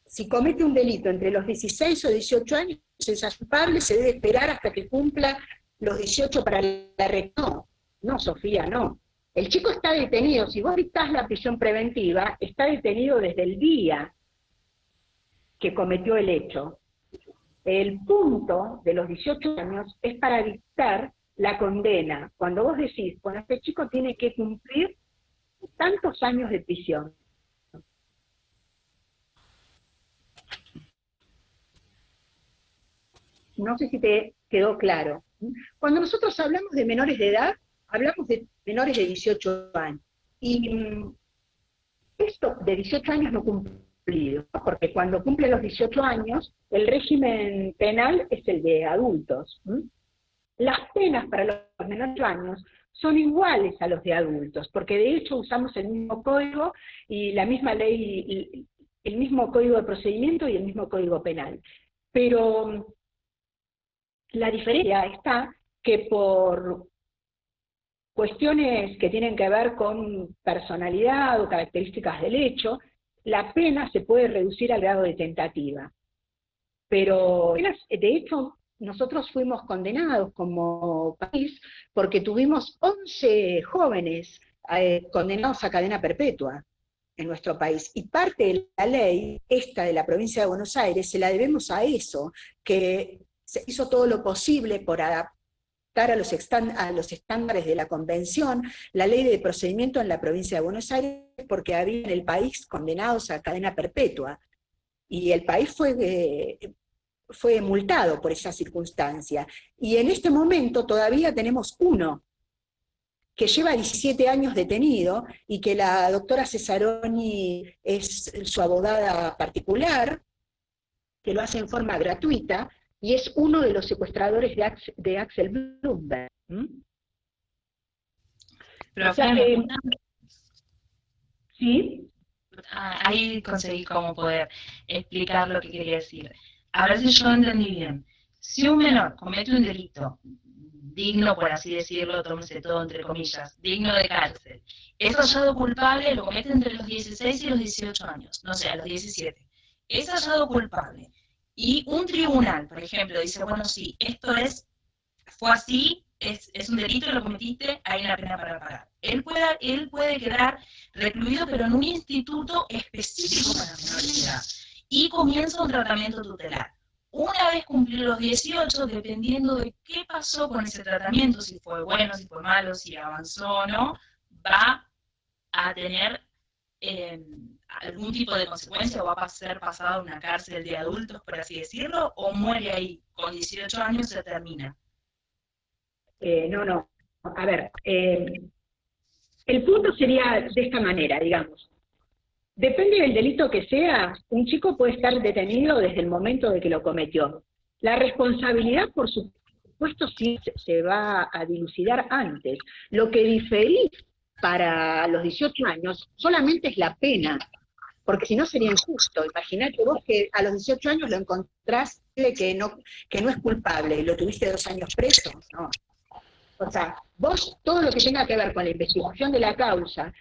Si comete un delito entre los 16 o 18 años, es culpable, se debe esperar hasta que cumpla los 18 para la recto. No, Sofía, no. El chico está detenido, si vos dictás la prisión preventiva, está detenido desde el día que cometió el hecho. El punto de los 18 años es para dictar la condena. Cuando vos decís, bueno, este chico tiene que cumplir tantos años de prisión. No sé si te quedó claro. Cuando nosotros hablamos de menores de edad, hablamos de menores de 18 años. Y esto de 18 años no cumplido, porque cuando cumple los 18 años, el régimen penal es el de adultos. Las penas para los menores de años son iguales a los de adultos, porque de hecho usamos el mismo código y la misma ley, el mismo código de procedimiento y el mismo código penal. Pero la diferencia está que por cuestiones que tienen que ver con personalidad o características del hecho, la pena se puede reducir al grado de tentativa. Pero, de hecho, nosotros fuimos condenados como país porque tuvimos 11 jóvenes condenados a cadena perpetua en nuestro país. Y parte de la ley, esta de la provincia de Buenos Aires, se la debemos a eso, que se hizo todo lo posible por adaptar a los estándares de la Convención, la ley de procedimiento en la provincia de Buenos Aires, porque había en el país condenados a cadena perpetua. Y el país fue multado por esa circunstancia. Y en este momento todavía tenemos uno que lleva 17 años detenido y que la doctora Cesaroni es su abogada particular, que lo hace en forma gratuita, y es uno de los secuestradores de Axel Bloomberg. Pero o sea, ¿sí? Ahí conseguí cómo poder explicar lo que quería decir. A ver si yo entendí bien. Si un menor comete un delito digno, por así decirlo, tómese todo entre comillas, digno de cárcel, es hallado culpable, lo comete entre los 16 y los 18 años, no sé, a los 17. Es hallado culpable. Y un tribunal, por ejemplo, dice, bueno, sí, fue así, es un delito, lo cometiste, hay una pena para pagar. Él puede quedar recluido, pero en un instituto específico para menores de edad. Y comienza un tratamiento tutelar. Una vez cumplidos los 18, dependiendo de qué pasó con ese tratamiento, si fue bueno, si fue malo, si avanzó o no, va a tener algún tipo de consecuencia o va a ser pasado a una cárcel de adultos, por así decirlo, o muere ahí, con 18 años se termina. No. A ver, el punto sería de esta manera, digamos. Depende del delito que sea, un chico puede estar detenido desde el momento de que lo cometió. La responsabilidad, por supuesto, sí se va a dilucidar antes. Lo que diferís para los 18 años solamente es la pena, porque si no sería injusto. Imaginate vos que a los 18 años lo encontrás que no es culpable y lo tuviste 2 años preso, ¿no? O sea, vos todo lo que tenga que ver con la investigación de la causa,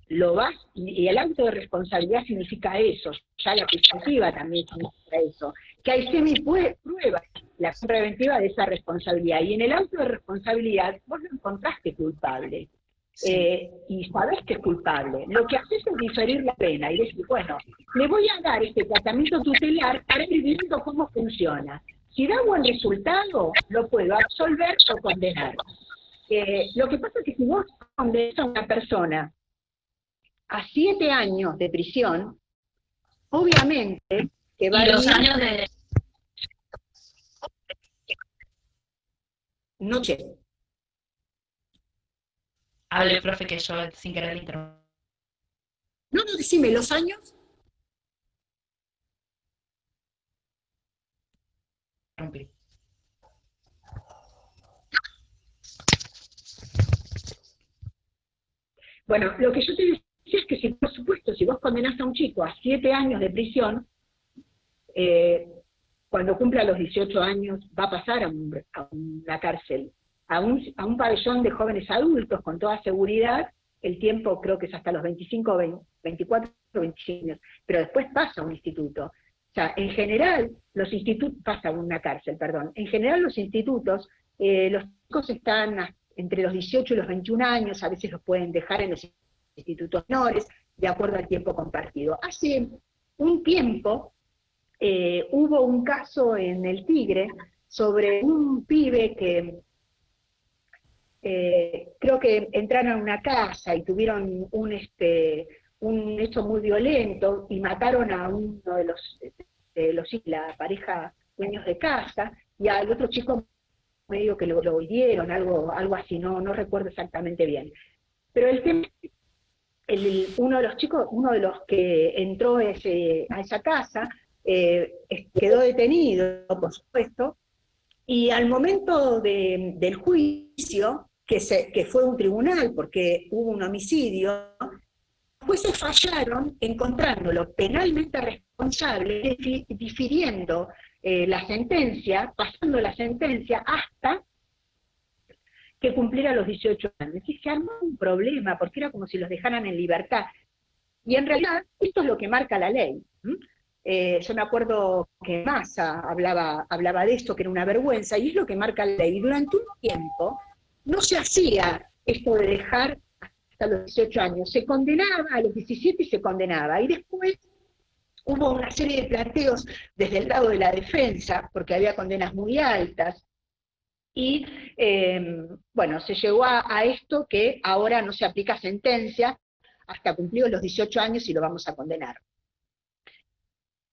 lo vas, y el auto de responsabilidad significa eso, ya la acusativa también significa eso, que hay semi-pruebas, la preventiva de esa responsabilidad, y en el auto de responsabilidad vos lo encontraste culpable, sí. Y sabés que es culpable. Lo que haces es diferir la pena, y decir, bueno, le voy a dar este tratamiento tutelar para ir viendo cómo funciona. Si da buen resultado, lo puedo absolver o condenar. Lo que pasa es que si vos condenás a una persona a 7 años de prisión, obviamente que va a... ¿Y los años de...? Noche. Hable, profe, que yo sin querer interrumpir. No, decime, ¿los años? Bueno, lo que yo te decía es que, por supuesto, si vos condenás a un chico a 7 años de prisión, cuando cumpla los 18 años va a pasar a una cárcel, a un pabellón de jóvenes adultos, con toda seguridad. El tiempo creo que es hasta los 24, 25 años, pero después pasa a un instituto. O sea, en general, pasa a una cárcel, perdón. En general los institutos, los chicos están entre los 18 y los 21 años, a veces los pueden dejar en los institutos menores, de acuerdo al tiempo compartido. Hace un tiempo hubo un caso en el Tigre sobre un pibe que creo que entraron a una casa y tuvieron un hecho muy violento y mataron a uno de la pareja dueños de casa, y al otro chico medio que lo hirieron, algo así, no recuerdo exactamente bien. Pero el tema, uno de los que entró a esa casa, quedó detenido, por supuesto, y al momento del juicio, que fue un tribunal porque hubo un homicidio, los jueces fallaron encontrándolo penalmente responsable, difiriendo la sentencia, pasando la sentencia hasta que cumpliera los 18 años. Y se armó un problema, porque era como si los dejaran en libertad. Y en realidad, esto es lo que marca la ley. Yo me acuerdo que Massa hablaba de esto, que era una vergüenza, y es lo que marca la ley. Y durante un tiempo no se hacía esto de dejar hasta los 18 años. Se condenaba a los 17 y se condenaba. Y después hubo una serie de planteos desde el lado de la defensa, porque había condenas muy altas, y bueno, se llegó a esto que ahora no se aplica sentencia hasta cumplidos los 18 años y lo vamos a condenar.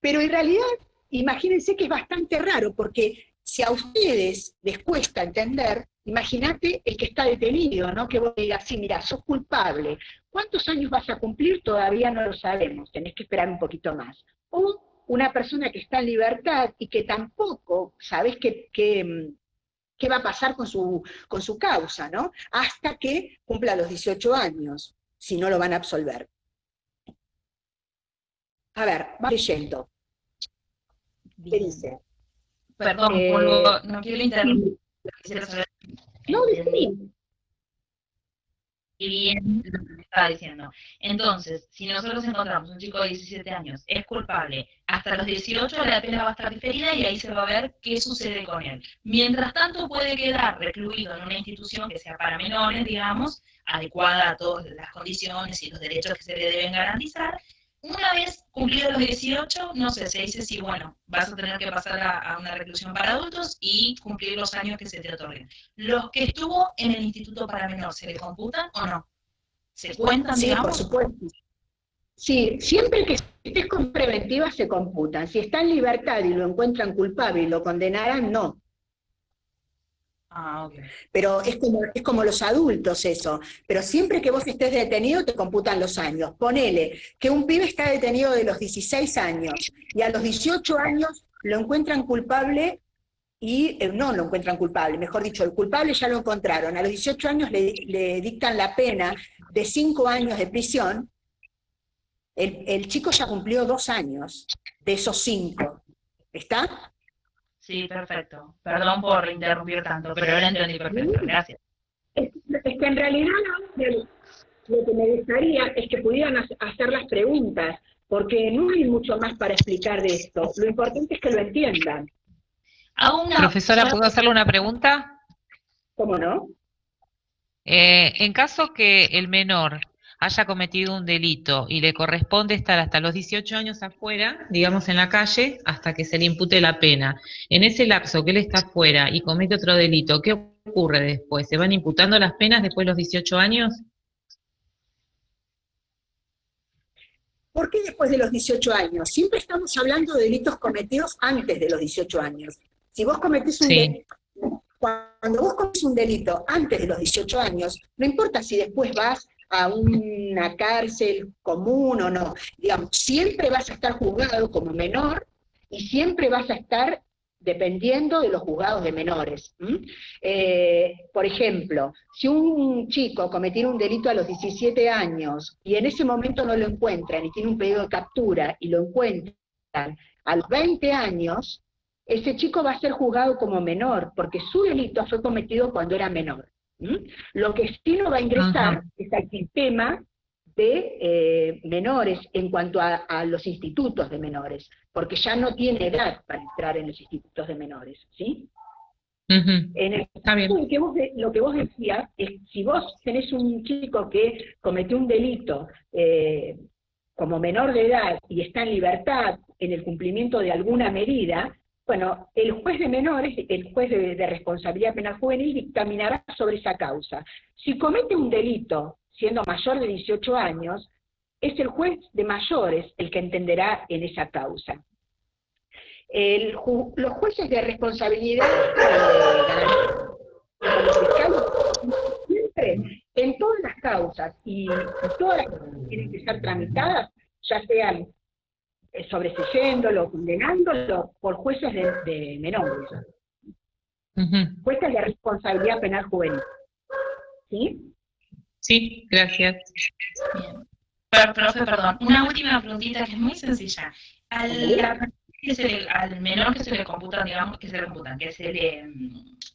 Pero en realidad, imagínense que es bastante raro, porque si a ustedes les cuesta entender, imagínate el que está detenido, ¿no? Que vos digas, sí, mira, sos culpable. ¿Cuántos años vas a cumplir? Todavía no lo sabemos, tenés que esperar un poquito más. O una persona que está en libertad y que tampoco sabés qué va a pasar con su causa, ¿no? Hasta que cumpla los 18 años, si no lo van a absolver. A ver, va leyendo. ¿Qué dice? Perdón, no quiero interrumpir. Quisiera saber. No, sí. Y bien lo que me estaba diciendo. Entonces, si nosotros encontramos un chico de 17 años, es culpable, hasta los 18 la pena va a estar diferida y ahí se va a ver qué sucede con él. Mientras tanto puede quedar recluido en una institución que sea para menores, digamos, adecuada a todas las condiciones y los derechos que se le deben garantizar. Una vez cumplidos los 18, no sé, se dice si, bueno, vas a tener que pasar a una reclusión para adultos y cumplir los años que se te otorguen. ¿Los que estuvo en el instituto para menor, se le computan o no? ¿Se cuentan, Sí, digamos? por supuesto. Sí, siempre que estés con preventiva se computan. Si está en libertad y lo encuentran culpable y lo condenarán, no. Ah, ok. Pero es como los adultos eso. Pero siempre que vos estés detenido te computan los años. Ponele que un pibe está detenido de los 16 años y a los 18 años lo encuentran culpable y no lo encuentran culpable, mejor dicho, el culpable ya lo encontraron. A los 18 años le dictan la pena de 5 años de prisión. El chico ya cumplió 2 años de esos 5. ¿Está? Sí, perfecto. Perdón por interrumpir tanto, pero ahora entendí perfecto. Gracias. Es que en realidad lo que me gustaría es que pudieran hacer las preguntas, porque no hay mucho más para explicar de esto. Lo importante es que lo entiendan. Profesora, ¿puedo hacerle una pregunta? ¿Cómo no? En caso que el menor haya cometido un delito y le corresponde estar hasta los 18 años afuera, digamos en la calle, hasta que se le impute la pena. En ese lapso que él está afuera y comete otro delito, ¿qué ocurre después? ¿Se van imputando las penas después de los 18 años? ¿Por qué después de los 18 años? Siempre estamos hablando de delitos cometidos antes de los 18 años. Si vos cometés un delito, cuando vos cometés un delito antes de los 18 años, no importa si después vas a una cárcel común o no, digamos, siempre vas a estar juzgado como menor y siempre vas a estar dependiendo de los juzgados de menores. Por ejemplo, si un chico cometiera un delito a los 17 años y en ese momento no lo encuentran y tiene un pedido de captura y lo encuentran a los 20 años, ese chico va a ser juzgado como menor, porque su delito fue cometido cuando era menor. Lo que sí no va a ingresar es al sistema de menores en cuanto a los institutos de menores, porque ya no tiene edad para entrar en los institutos de menores, ¿sí? En el caso de que lo que vos decías es, si vos tenés un chico que cometió un delito como menor de edad y está en libertad en el cumplimiento de alguna medida, bueno, el juez de menores, el juez de responsabilidad penal juvenil, dictaminará sobre esa causa. Si comete un delito siendo mayor de 18 años, es el juez de mayores el que entenderá en esa causa. Los jueces de responsabilidad siempre, en todas las causas y todas las que tienen que ser tramitadas, ya sean sobreseyéndolo, condenándolo, por jueces de menores. Jueces de responsabilidad penal juvenil. ¿Sí? Sí, gracias. Bien. Pero, profe, perdón, una última preguntita que es muy sencilla. Al menor que se le computan, digamos, que se le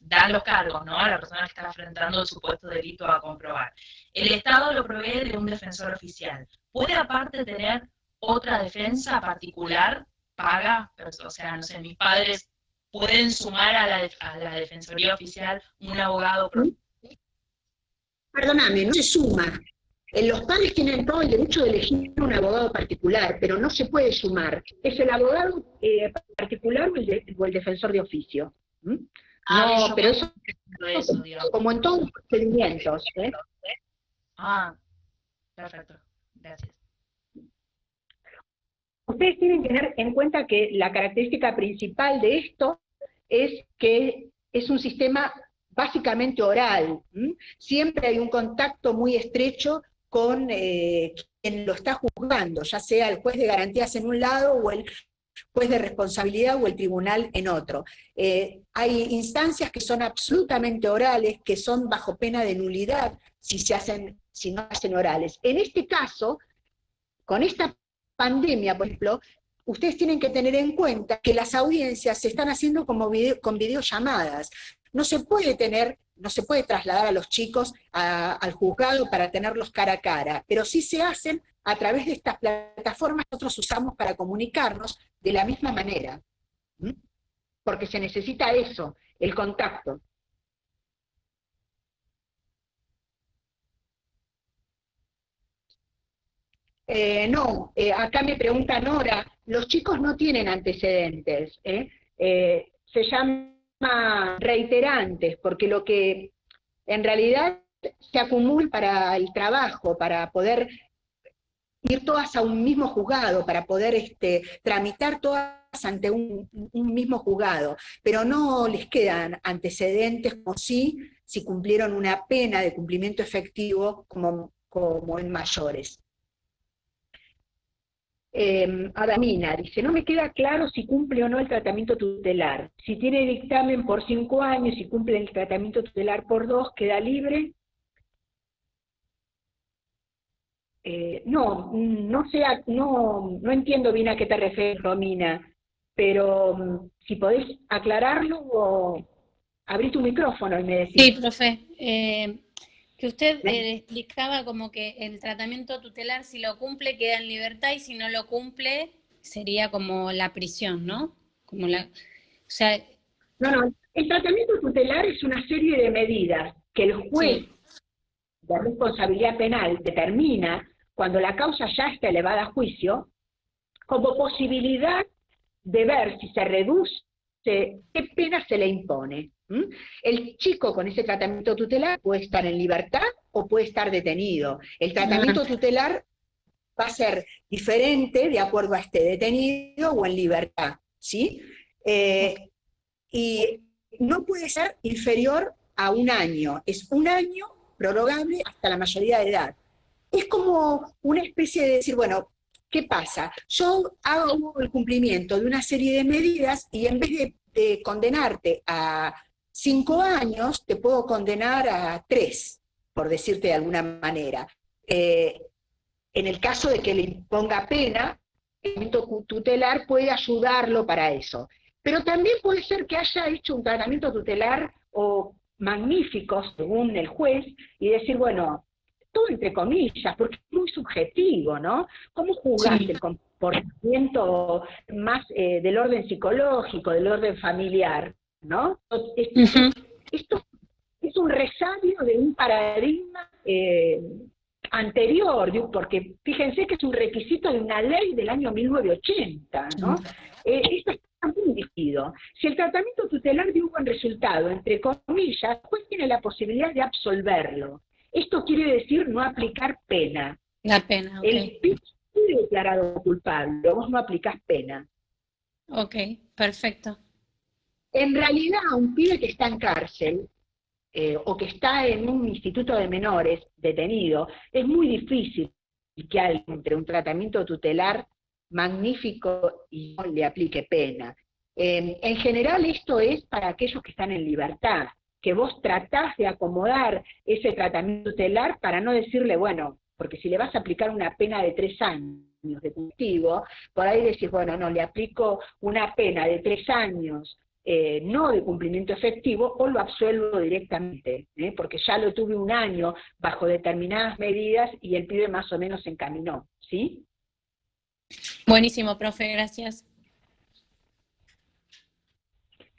dan los cargos, ¿no? A la persona que está enfrentando el supuesto delito a comprobar. El Estado lo provee de un defensor oficial. ¿Puede aparte tener otra defensa particular, paga? O sea, no sé, mis padres pueden sumar a la defensoría oficial un abogado. Perdóname, no se suma. Los padres tienen todo el derecho de elegir un abogado particular, pero no se puede sumar. Es el abogado particular o el defensor de oficio. No, pero eso como en todos los procedimientos. Perfecto. Gracias. Ustedes tienen que tener en cuenta que la característica principal de esto es que es un sistema básicamente oral. Siempre hay un contacto muy estrecho con quien lo está juzgando, ya sea el juez de garantías en un lado o el juez de responsabilidad o el tribunal en otro. Hay instancias que son absolutamente orales, que son bajo pena de nulidad si no hacen orales. En este caso, con esta pandemia, por ejemplo, ustedes tienen que tener en cuenta que las audiencias se están haciendo con videollamadas. No se puede trasladar a los chicos al juzgado para tenerlos cara a cara, pero sí se hacen a través de estas plataformas que nosotros usamos para comunicarnos de la misma manera. Porque se necesita eso, el contacto. No, acá me pregunta Nora, los chicos no tienen antecedentes, se llama reiterantes, porque lo que en realidad se acumula para el trabajo, para poder ir todas a un mismo juzgado, para poder tramitar todas ante un mismo juzgado, pero no les quedan antecedentes como si cumplieron una pena de cumplimiento efectivo como en mayores. Adamina dice, no me queda claro si cumple o no el tratamiento tutelar. Si tiene dictamen por 5 años y cumple el tratamiento tutelar por 2, ¿queda libre? No entiendo bien a qué te refieres, Romina, pero si podés aclararlo o abrí tu micrófono y me decís. Sí, profe. Que usted explicaba como que el tratamiento tutelar, si lo cumple, queda en libertad, y si no lo cumple, sería como la prisión, ¿no? No, el tratamiento tutelar es una serie de medidas que el juez de responsabilidad penal determina cuando la causa ya está elevada a juicio, como posibilidad de ver si se reduce, qué pena se le impone. El chico con ese tratamiento tutelar puede estar en libertad o puede estar detenido. El tratamiento tutelar va a ser diferente de acuerdo a esté detenido o en libertad, ¿sí? Y no puede ser inferior a 1 año. Es 1 año prorrogable hasta la mayoría de edad. Es como una especie de decir, bueno, ¿qué pasa? Yo hago el cumplimiento de una serie de medidas y en vez de condenarte a 5 años, te puedo condenar a 3, por decirte de alguna manera. En el caso de que le imponga pena, el tratamiento tutelar puede ayudarlo para eso. Pero también puede ser que haya hecho un tratamiento tutelar o magnífico, según el juez, y decir, bueno, todo entre comillas, porque es muy subjetivo, ¿no? ¿Cómo juzgaste el comportamiento más del orden psicológico, del orden familiar? ¿No? Esto es un resabio de un paradigma anterior, porque fíjense que es un requisito de una ley del año 1980, ¿no? Esto está muy dirigido. Si el tratamiento tutelar dio un buen resultado, entre comillas, pues tiene la posibilidad de absolverlo. Esto quiere decir no aplicar pena. La pena, ok. El pibe fue declarado culpable, vos no aplicás pena. Ok, perfecto. En realidad, a un pibe que está en cárcel, o que está en un instituto de menores detenido, es muy difícil que alguien entre un tratamiento tutelar magnífico y no le aplique pena. En general esto es para aquellos que están en libertad, que vos tratás de acomodar ese tratamiento tutelar para no decirle, bueno, porque si le vas a aplicar una pena de 3 años de castigo, por ahí decís, bueno, no, le aplico una pena de 3 años, no de cumplimiento efectivo, o lo absuelvo directamente, porque ya lo tuve 1 año bajo determinadas medidas y el pibe más o menos se encaminó, ¿sí? Buenísimo, profe, gracias.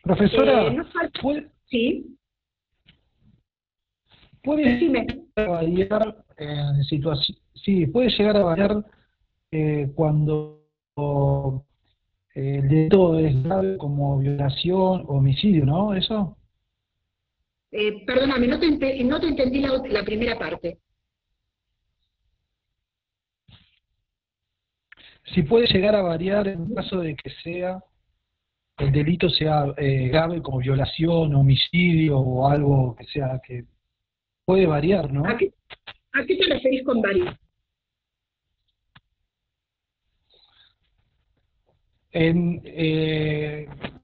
Profesora, No falta... ¿puede Decime. variar en situación? Sí, puede llegar a variar cuando el delito es grave como violación o homicidio, ¿no? ¿Eso? Perdóname, no te entendí la primera parte. Si puede llegar a variar en caso de que el delito sea grave como violación, homicidio o algo que sea que puede variar, ¿no? ¿A qué te referís con variar?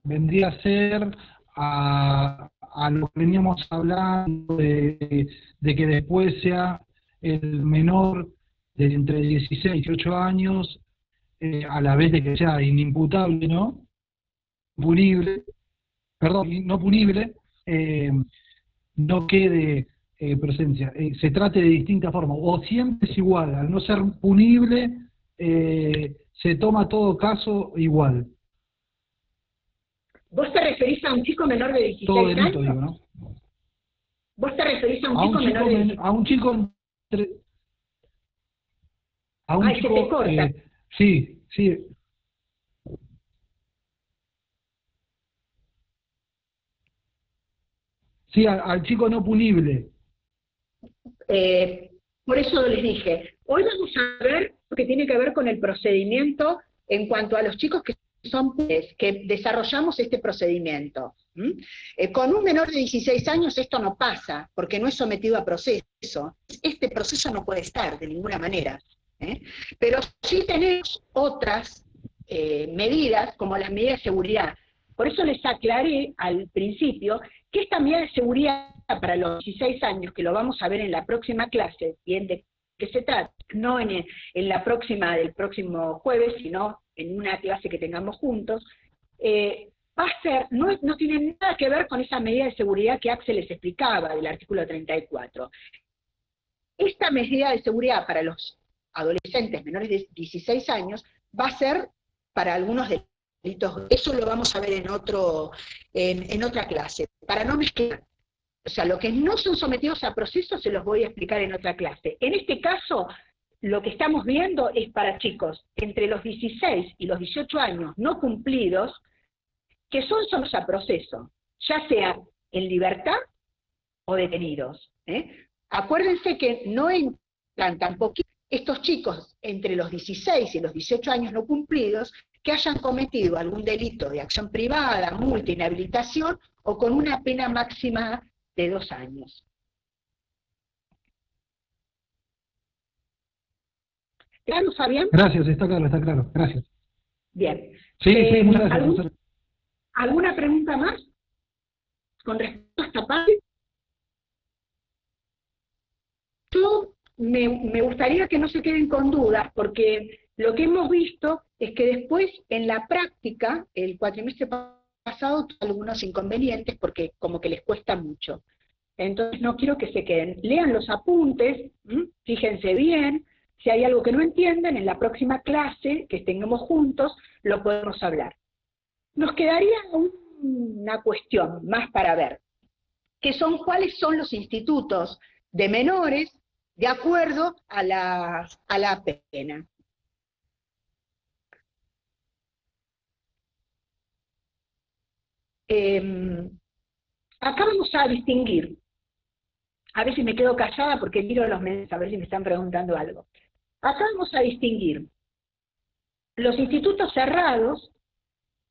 Vendría a ser a lo que veníamos hablando de que después sea el menor de entre 16 y 18 años, a la vez de que sea inimputable, ¿no? Punible, perdón, no punible, no quede presencia. Se trate de distinta forma, o siempre es igual, al no ser punible, se toma todo caso igual. ¿Vos te referís a un chico menor de 16 Todo delito, años? digo, ¿no? ¿Vos te referís a un chico menor de 16 años? A un chico a un Ay, chico, se te corta. sí. Sí, al chico no punible. Por eso les dije, hoy vamos a ver lo que tiene que ver con el procedimiento en cuanto a los chicos que son que desarrollamos este procedimiento. Con un menor de 16 años esto no pasa, porque no es sometido a proceso. Este proceso no puede estar de ninguna manera. Pero sí tenemos otras medidas, como las medidas de seguridad. Por eso les aclaré al principio que esta medida de seguridad para los 16 años, que lo vamos a ver en la próxima clase, bien de qué se trata, no en la próxima del próximo jueves, sino en una clase que tengamos juntos, va a ser, no tiene nada que ver con esa medida de seguridad que Axel les explicaba del artículo 34. Esta medida de seguridad para los adolescentes menores de 16 años va a ser para algunos delitos. Eso lo vamos a ver en otra clase, para no mezclar. O sea, lo que no son sometidos a proceso se los voy a explicar en otra clase. En este caso, lo que estamos viendo es para chicos entre los 16 y los 18 años no cumplidos, que son solos a proceso, ya sea en libertad o detenidos. Acuérdense que no entran tampoco estos chicos entre los 16 y los 18 años no cumplidos que hayan cometido algún delito de acción privada, multa, inhabilitación o con una pena máxima de 2 años. ¿Claro, Fabián? Gracias, está claro, gracias. Bien. Sí, muchas gracias. ¿Alguna pregunta más con respecto a esta parte? Yo me gustaría que no se queden con dudas, porque lo que hemos visto es que después, en la práctica, el cuatrimestre pasado tuvo algunos inconvenientes, porque como que les cuesta mucho. Entonces no quiero que se queden. Lean los apuntes, fíjense bien, si hay algo que no entienden, en la próxima clase que tengamos juntos, lo podemos hablar. Nos quedaría una cuestión más para ver, que son cuáles son los institutos de menores de acuerdo a la pena. Acá vamos a distinguir, a ver si me quedo callada porque miro los mensajes, a ver si me están preguntando algo. Acá vamos a distinguir los institutos cerrados,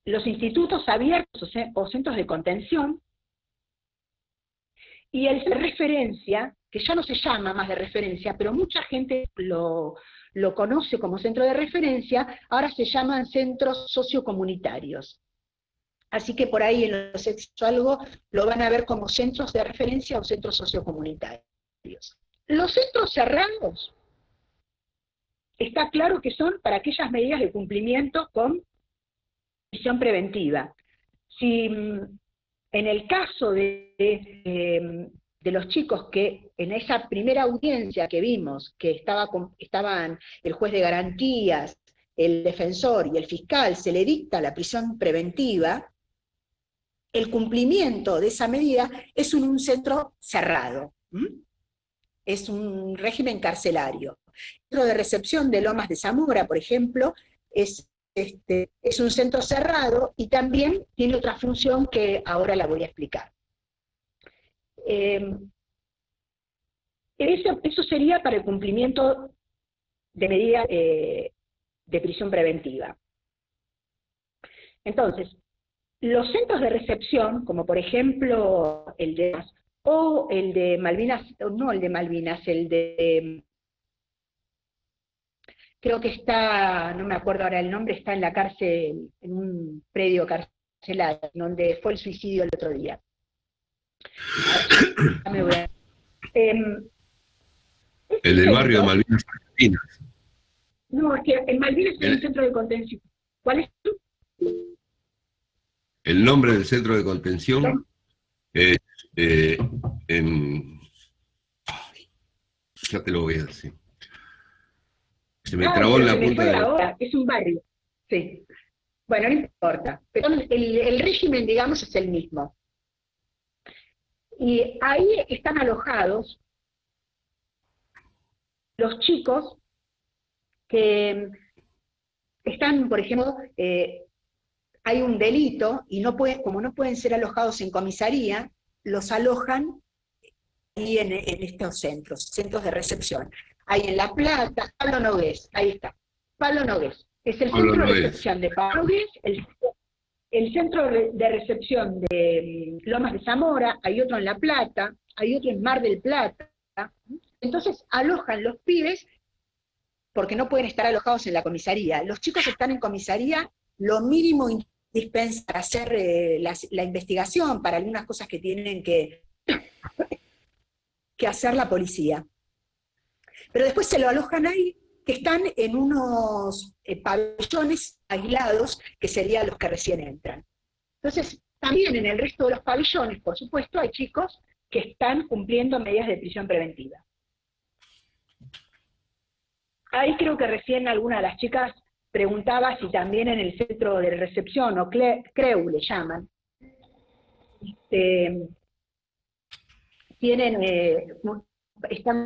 los institutos abiertos o centros de contención, y el de referencia, que ya no se llama más de referencia, pero mucha gente lo conoce como centro de referencia, ahora se llaman centros sociocomunitarios. Así que por ahí en los sexuálogos lo van a ver como centros de referencia o centros sociocomunitarios. Los centros cerrados, está claro que son para aquellas medidas de cumplimiento con prisión preventiva. Si en el caso de los chicos que en esa primera audiencia que vimos, que estaban el juez de garantías, el defensor y el fiscal, se le dicta la prisión preventiva, el cumplimiento de esa medida es un centro cerrado, es un régimen carcelario. El centro de recepción de Lomas de Zamora, por ejemplo, es un centro cerrado y también tiene otra función que ahora la voy a explicar. Eso sería para el cumplimiento de medidas de prisión preventiva. Entonces, los centros de recepción, como por ejemplo el de Malvinas, no el de Malvinas, el de... creo que está, no me acuerdo ahora el nombre, está en la cárcel, en un predio carcelario, donde fue el suicidio el otro día. El del barrio de Malvinas Argentinas. No, es que en Malvinas hay un centro de contención. ¿Cuál es? El nombre del centro de contención es ya te lo voy a decir. Se me trabó en la punta de ahora, es un barrio, sí. Bueno, no importa, pero el régimen, digamos, es el mismo. Y ahí están alojados los chicos que están, por ejemplo, hay un delito y como no pueden ser alojados en comisaría, los alojan ahí en estos centros de recepción. Hay en La Plata, Pablo Nogués, ahí está, Pablo Nogués, es el centro de recepción de Pablo Nogués, el centro de recepción de Lomas de Zamora, hay otro en La Plata, hay otro en Mar del Plata. Entonces alojan los pibes porque no pueden estar alojados en la comisaría. Los chicos están en comisaría, lo mínimo indispensable para hacer la investigación, para algunas cosas que tienen que hacer la policía. Pero después se lo alojan ahí, que están en unos pabellones aislados, que serían los que recién entran. Entonces, también en el resto de los pabellones, por supuesto, hay chicos que están cumpliendo medidas de prisión preventiva. Ahí creo que recién alguna de las chicas preguntaba si también en el centro de recepción, o CREU le llaman, están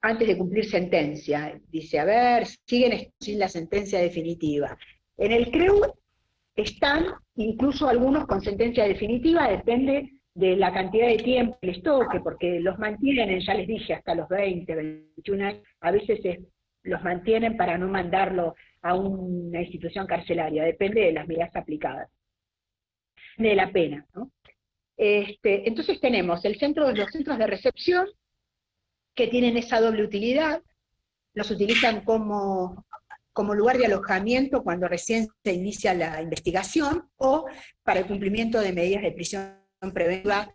antes de cumplir sentencia. Dice, a ver, siguen sin la sentencia definitiva. En el CREU están incluso algunos con sentencia definitiva, depende de la cantidad de tiempo que les toque, porque los mantienen, ya les dije, hasta los 20, 21 años, a veces los mantienen para no mandarlo a una institución carcelaria, depende de las medidas aplicadas, de la pena, ¿no? Entonces tenemos los centros de recepción, que tienen esa doble utilidad, los utilizan como lugar de alojamiento cuando recién se inicia la investigación, o para el cumplimiento de medidas de prisión preventiva.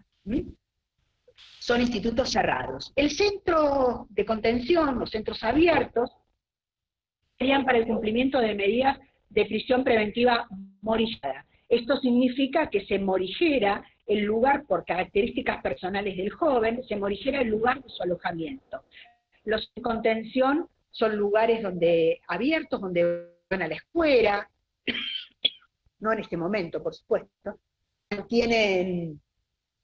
Son institutos cerrados. El centro de contención, los centros abiertos, serían para el cumplimiento de medidas de prisión preventiva morillera. Esto significa que se morigera el lugar, por características personales del joven, se morigera el lugar de su alojamiento. Los de contención son lugares abiertos, donde van a la escuela, no en este momento, por supuesto, tienen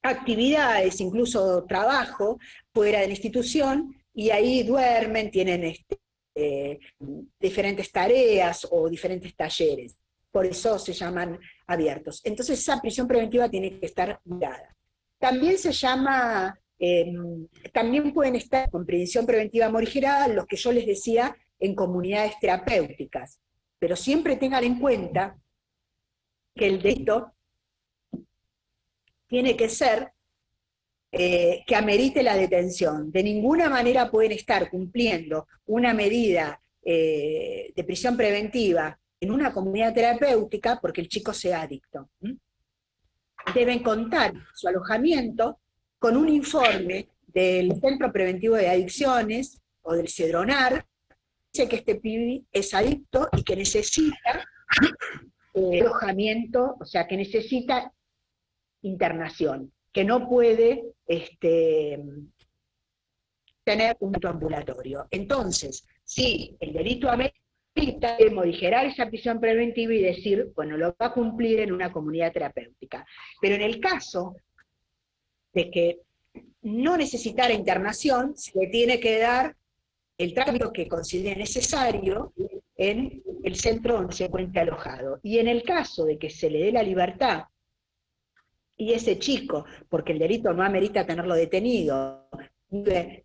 actividades, incluso trabajo, fuera de la institución, y ahí duermen, tienen diferentes tareas o diferentes talleres. Por eso se llaman abiertos. Entonces esa prisión preventiva tiene que estar mirada. También se llama, también pueden estar con prisión preventiva morigerada los que yo les decía en comunidades terapéuticas, pero siempre tengan en cuenta que el delito tiene que ser que amerite la detención. De ninguna manera pueden estar cumpliendo una medida de prisión preventiva en una comunidad terapéutica porque el chico sea adicto. Deben contar su alojamiento con un informe del Centro Preventivo de Adicciones o del CEDRONAR, que dice que este pibe es adicto y que necesita alojamiento, o sea, que necesita internación, que no puede tener un delito ambulatorio. Entonces, si el delito amerita, morigerar esa prisión preventiva y decir, bueno, lo va a cumplir en una comunidad terapéutica. Pero en el caso de que no necesitara internación, se le tiene que dar el trámite que considere necesario en el centro donde se encuentre alojado. Y en el caso de que se le dé la libertad y ese chico, porque el delito no amerita tenerlo detenido,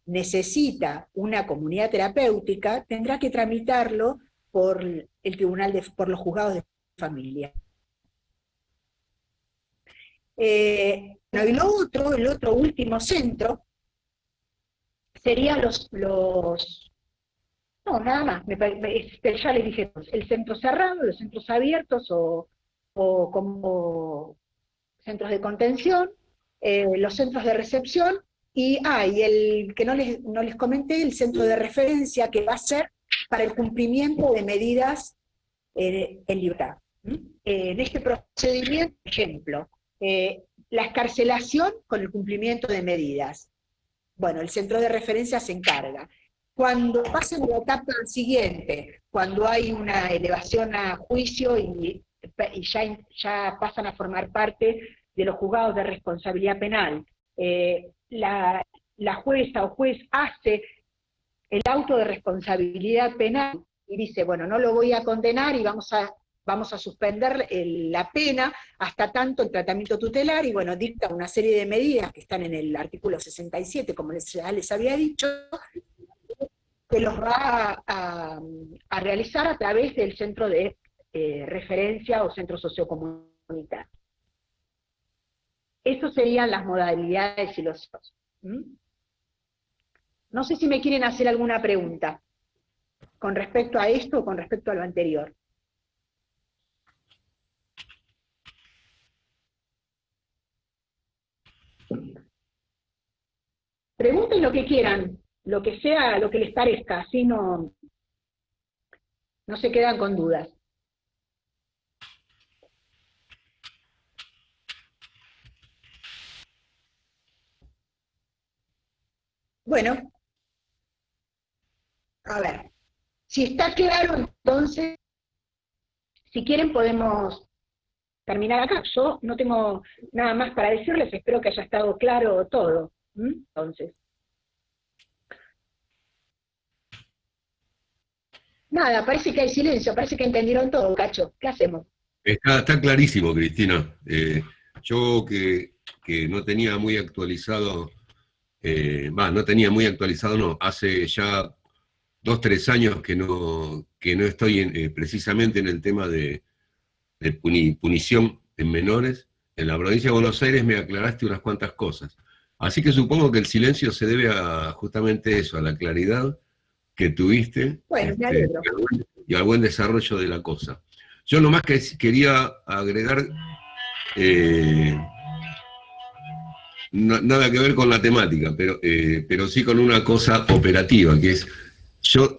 necesita una comunidad terapéutica, tendrá que tramitarlo por el tribunal, por los juzgados de familia. Bueno, y el otro último centro sería no, nada más, ya les dije, el centro cerrado, los centros abiertos o como centros de contención, los centros de recepción, y el que no les comenté, el centro de referencia que va a ser para el cumplimiento de medidas en libertad. En este procedimiento, por ejemplo, la excarcelación con el cumplimiento de medidas. Bueno, el centro de referencia se encarga. Cuando pasen a la etapa siguiente, cuando hay una elevación a juicio y ya pasan a formar parte de los juzgados de responsabilidad penal, la jueza o juez hace el auto de responsabilidad penal y dice, bueno, no lo voy a condenar y vamos a suspender la pena hasta tanto el tratamiento tutelar, y bueno, dicta una serie de medidas que están en el artículo 67, como ya les había dicho, que los va a realizar a través del centro de referencia o centro sociocomunitario. Esas serían las modalidades y los... No sé si me quieren hacer alguna pregunta con respecto a esto o con respecto a lo anterior. Pregunten lo que quieran, lo que sea, lo que les parezca, así no se quedan con dudas. Bueno, a ver, si está claro, entonces, si quieren podemos terminar acá. Yo no tengo nada más para decirles, espero que haya estado claro todo. Entonces, nada, parece que hay silencio, parece que entendieron todo, Cacho. ¿Qué hacemos? Está clarísimo, Cristina. Yo que no tenía muy actualizado, hace ya 2 o 3 años que no estoy precisamente en el tema de punición en menores. En la provincia de Buenos Aires me aclaraste unas cuantas cosas. Así que supongo que el silencio se debe a justamente eso, a la claridad que tuviste, bueno, me alegro, y al buen desarrollo de la cosa. Yo nomás que quería agregar, nada que ver con la temática, pero sí con una cosa operativa, que es, yo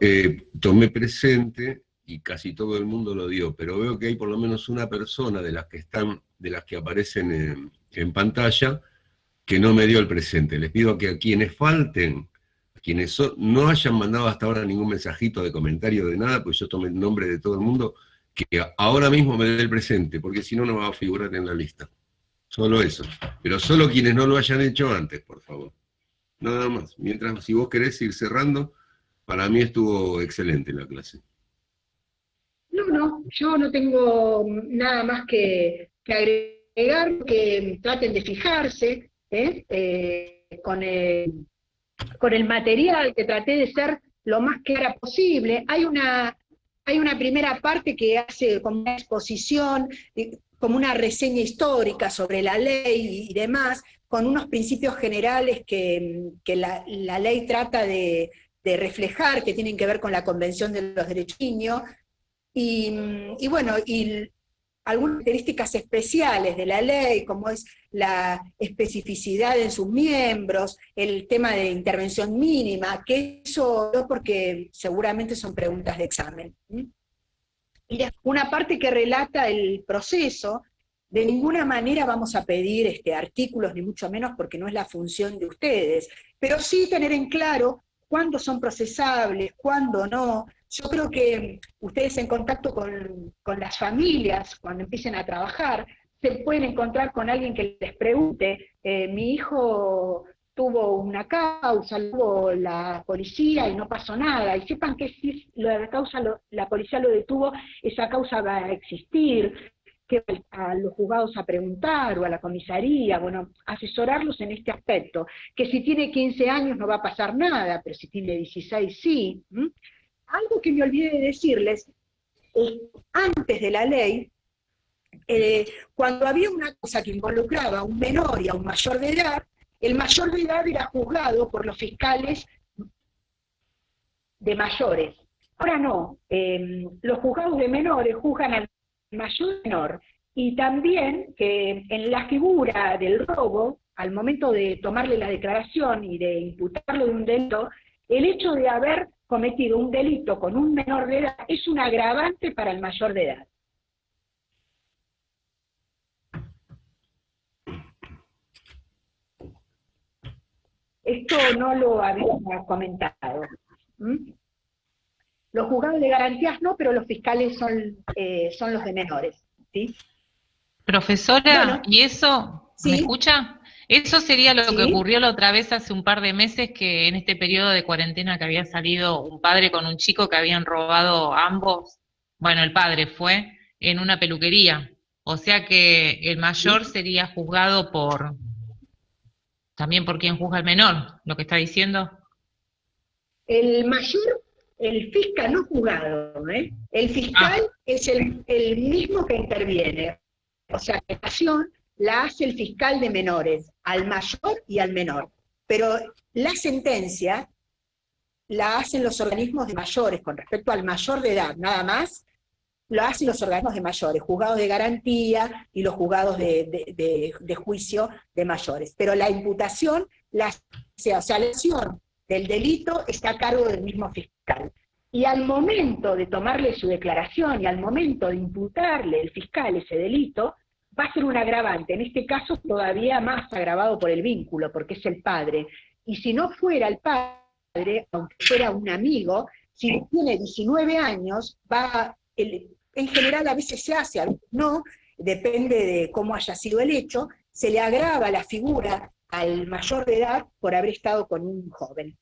tomé presente, y casi todo el mundo lo dio, pero veo que hay por lo menos una persona de las que aparecen en pantalla, que no me dio el presente. Les pido que a quienes falten, a quienes no hayan mandado hasta ahora ningún mensajito de comentario de nada, pues yo tomé el nombre de todo el mundo, que ahora mismo me dé el presente, porque si no, no va a figurar en la lista. Solo eso. Pero solo quienes no lo hayan hecho antes, por favor. nada más. Mientras, si vos querés ir cerrando, para mí estuvo excelente la clase. No, yo no tengo nada más que agregar, que traten de fijarse con el material, que traté de ser lo más clara posible. Hay una primera parte que hace como una exposición, como una reseña histórica sobre la ley y demás, con unos principios generales que la ley trata de reflejar, que tienen que ver con la Convención de los Derechos del Niño, y bueno, y algunas características especiales de la ley, como es la especificidad en sus miembros, el tema de intervención mínima, que eso no, porque seguramente son preguntas de examen. Y una parte que relata el proceso. De ninguna manera vamos a pedir artículos, ni mucho menos, porque no es la función de ustedes, pero sí tener en claro cuándo son procesables, cuándo no. Yo creo que ustedes en contacto con las familias, cuando empiecen a trabajar, se pueden encontrar con alguien que les pregunte, mi hijo tuvo una causa, tuvo la policía y no pasó nada, y sepan que si la policía lo detuvo, esa causa va a existir, que a los juzgados a preguntar, o a la comisaría, bueno, asesorarlos en este aspecto, que si tiene 15 años no va a pasar nada, pero si tiene 16 sí. Algo que me olvidé de decirles, antes de la ley, cuando había una cosa que involucraba a un menor y a un mayor de edad, el mayor de edad era juzgado por los fiscales de mayores. Ahora no, los juzgados de menores juzgan al mayor y menor, y también que en la figura del robo, al momento de tomarle la declaración y de imputarlo de un delito, el hecho de haber cometido un delito con un menor de edad es un agravante para el mayor de edad. Esto no lo había comentado. Los juzgados de garantías no, pero los fiscales son los de menores, ¿sí? Profesora, Bueno, ¿y eso, ¿sí? me escucha? Eso sería lo ¿Sí? que ocurrió la otra vez hace un par de meses, que en este periodo de cuarentena que había salido un padre con un chico que habían robado ambos, bueno, el padre fue, en una peluquería. O sea que el mayor sería juzgado también por quien juzga al menor, lo que está diciendo. El mayor, el fiscal no juzgado, el fiscal es el mismo que interviene. O sea, la acción la hace el fiscal de menores, al mayor y al menor. Pero la sentencia la hacen los organismos de mayores, con respecto al mayor de edad, nada más, lo hacen los organismos de mayores, juzgados de garantía y los juzgados de juicio de mayores. Pero la imputación, o sea, la acción del delito está a cargo del mismo fiscal. Y al momento de tomarle su declaración y al momento de imputarle el fiscal ese delito, va a ser un agravante, en este caso todavía más agravado por el vínculo, porque es el padre. Y si no fuera el padre, aunque fuera un amigo, si tiene 19 años, en general a veces se hace, a veces no, depende de cómo haya sido el hecho, se le agrava la figura al mayor de edad por haber estado con un joven,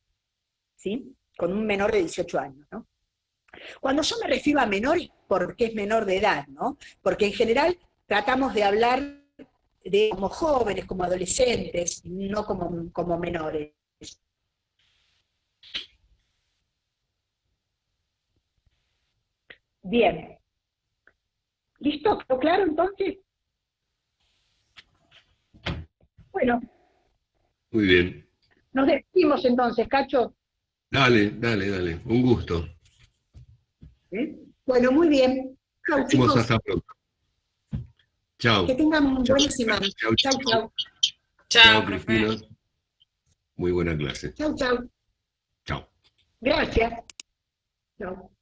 ¿sí? Con un menor de 18 años, ¿no? Cuando yo me refiero a menores, porque es menor de edad, ¿no? Porque en general tratamos de hablar de como jóvenes, como adolescentes, no como menores. Bien. ¿Listo? ¿Quedó claro entonces? Bueno. Muy bien. Nos despedimos entonces, Cacho. Dale. Un gusto. Bueno, muy bien. Chau, chicos. Hasta pronto. Chao. Que tengan buena semana. Chau. Chao, Cristina. Muy buena clase. Chau. Chao. Gracias. Chau.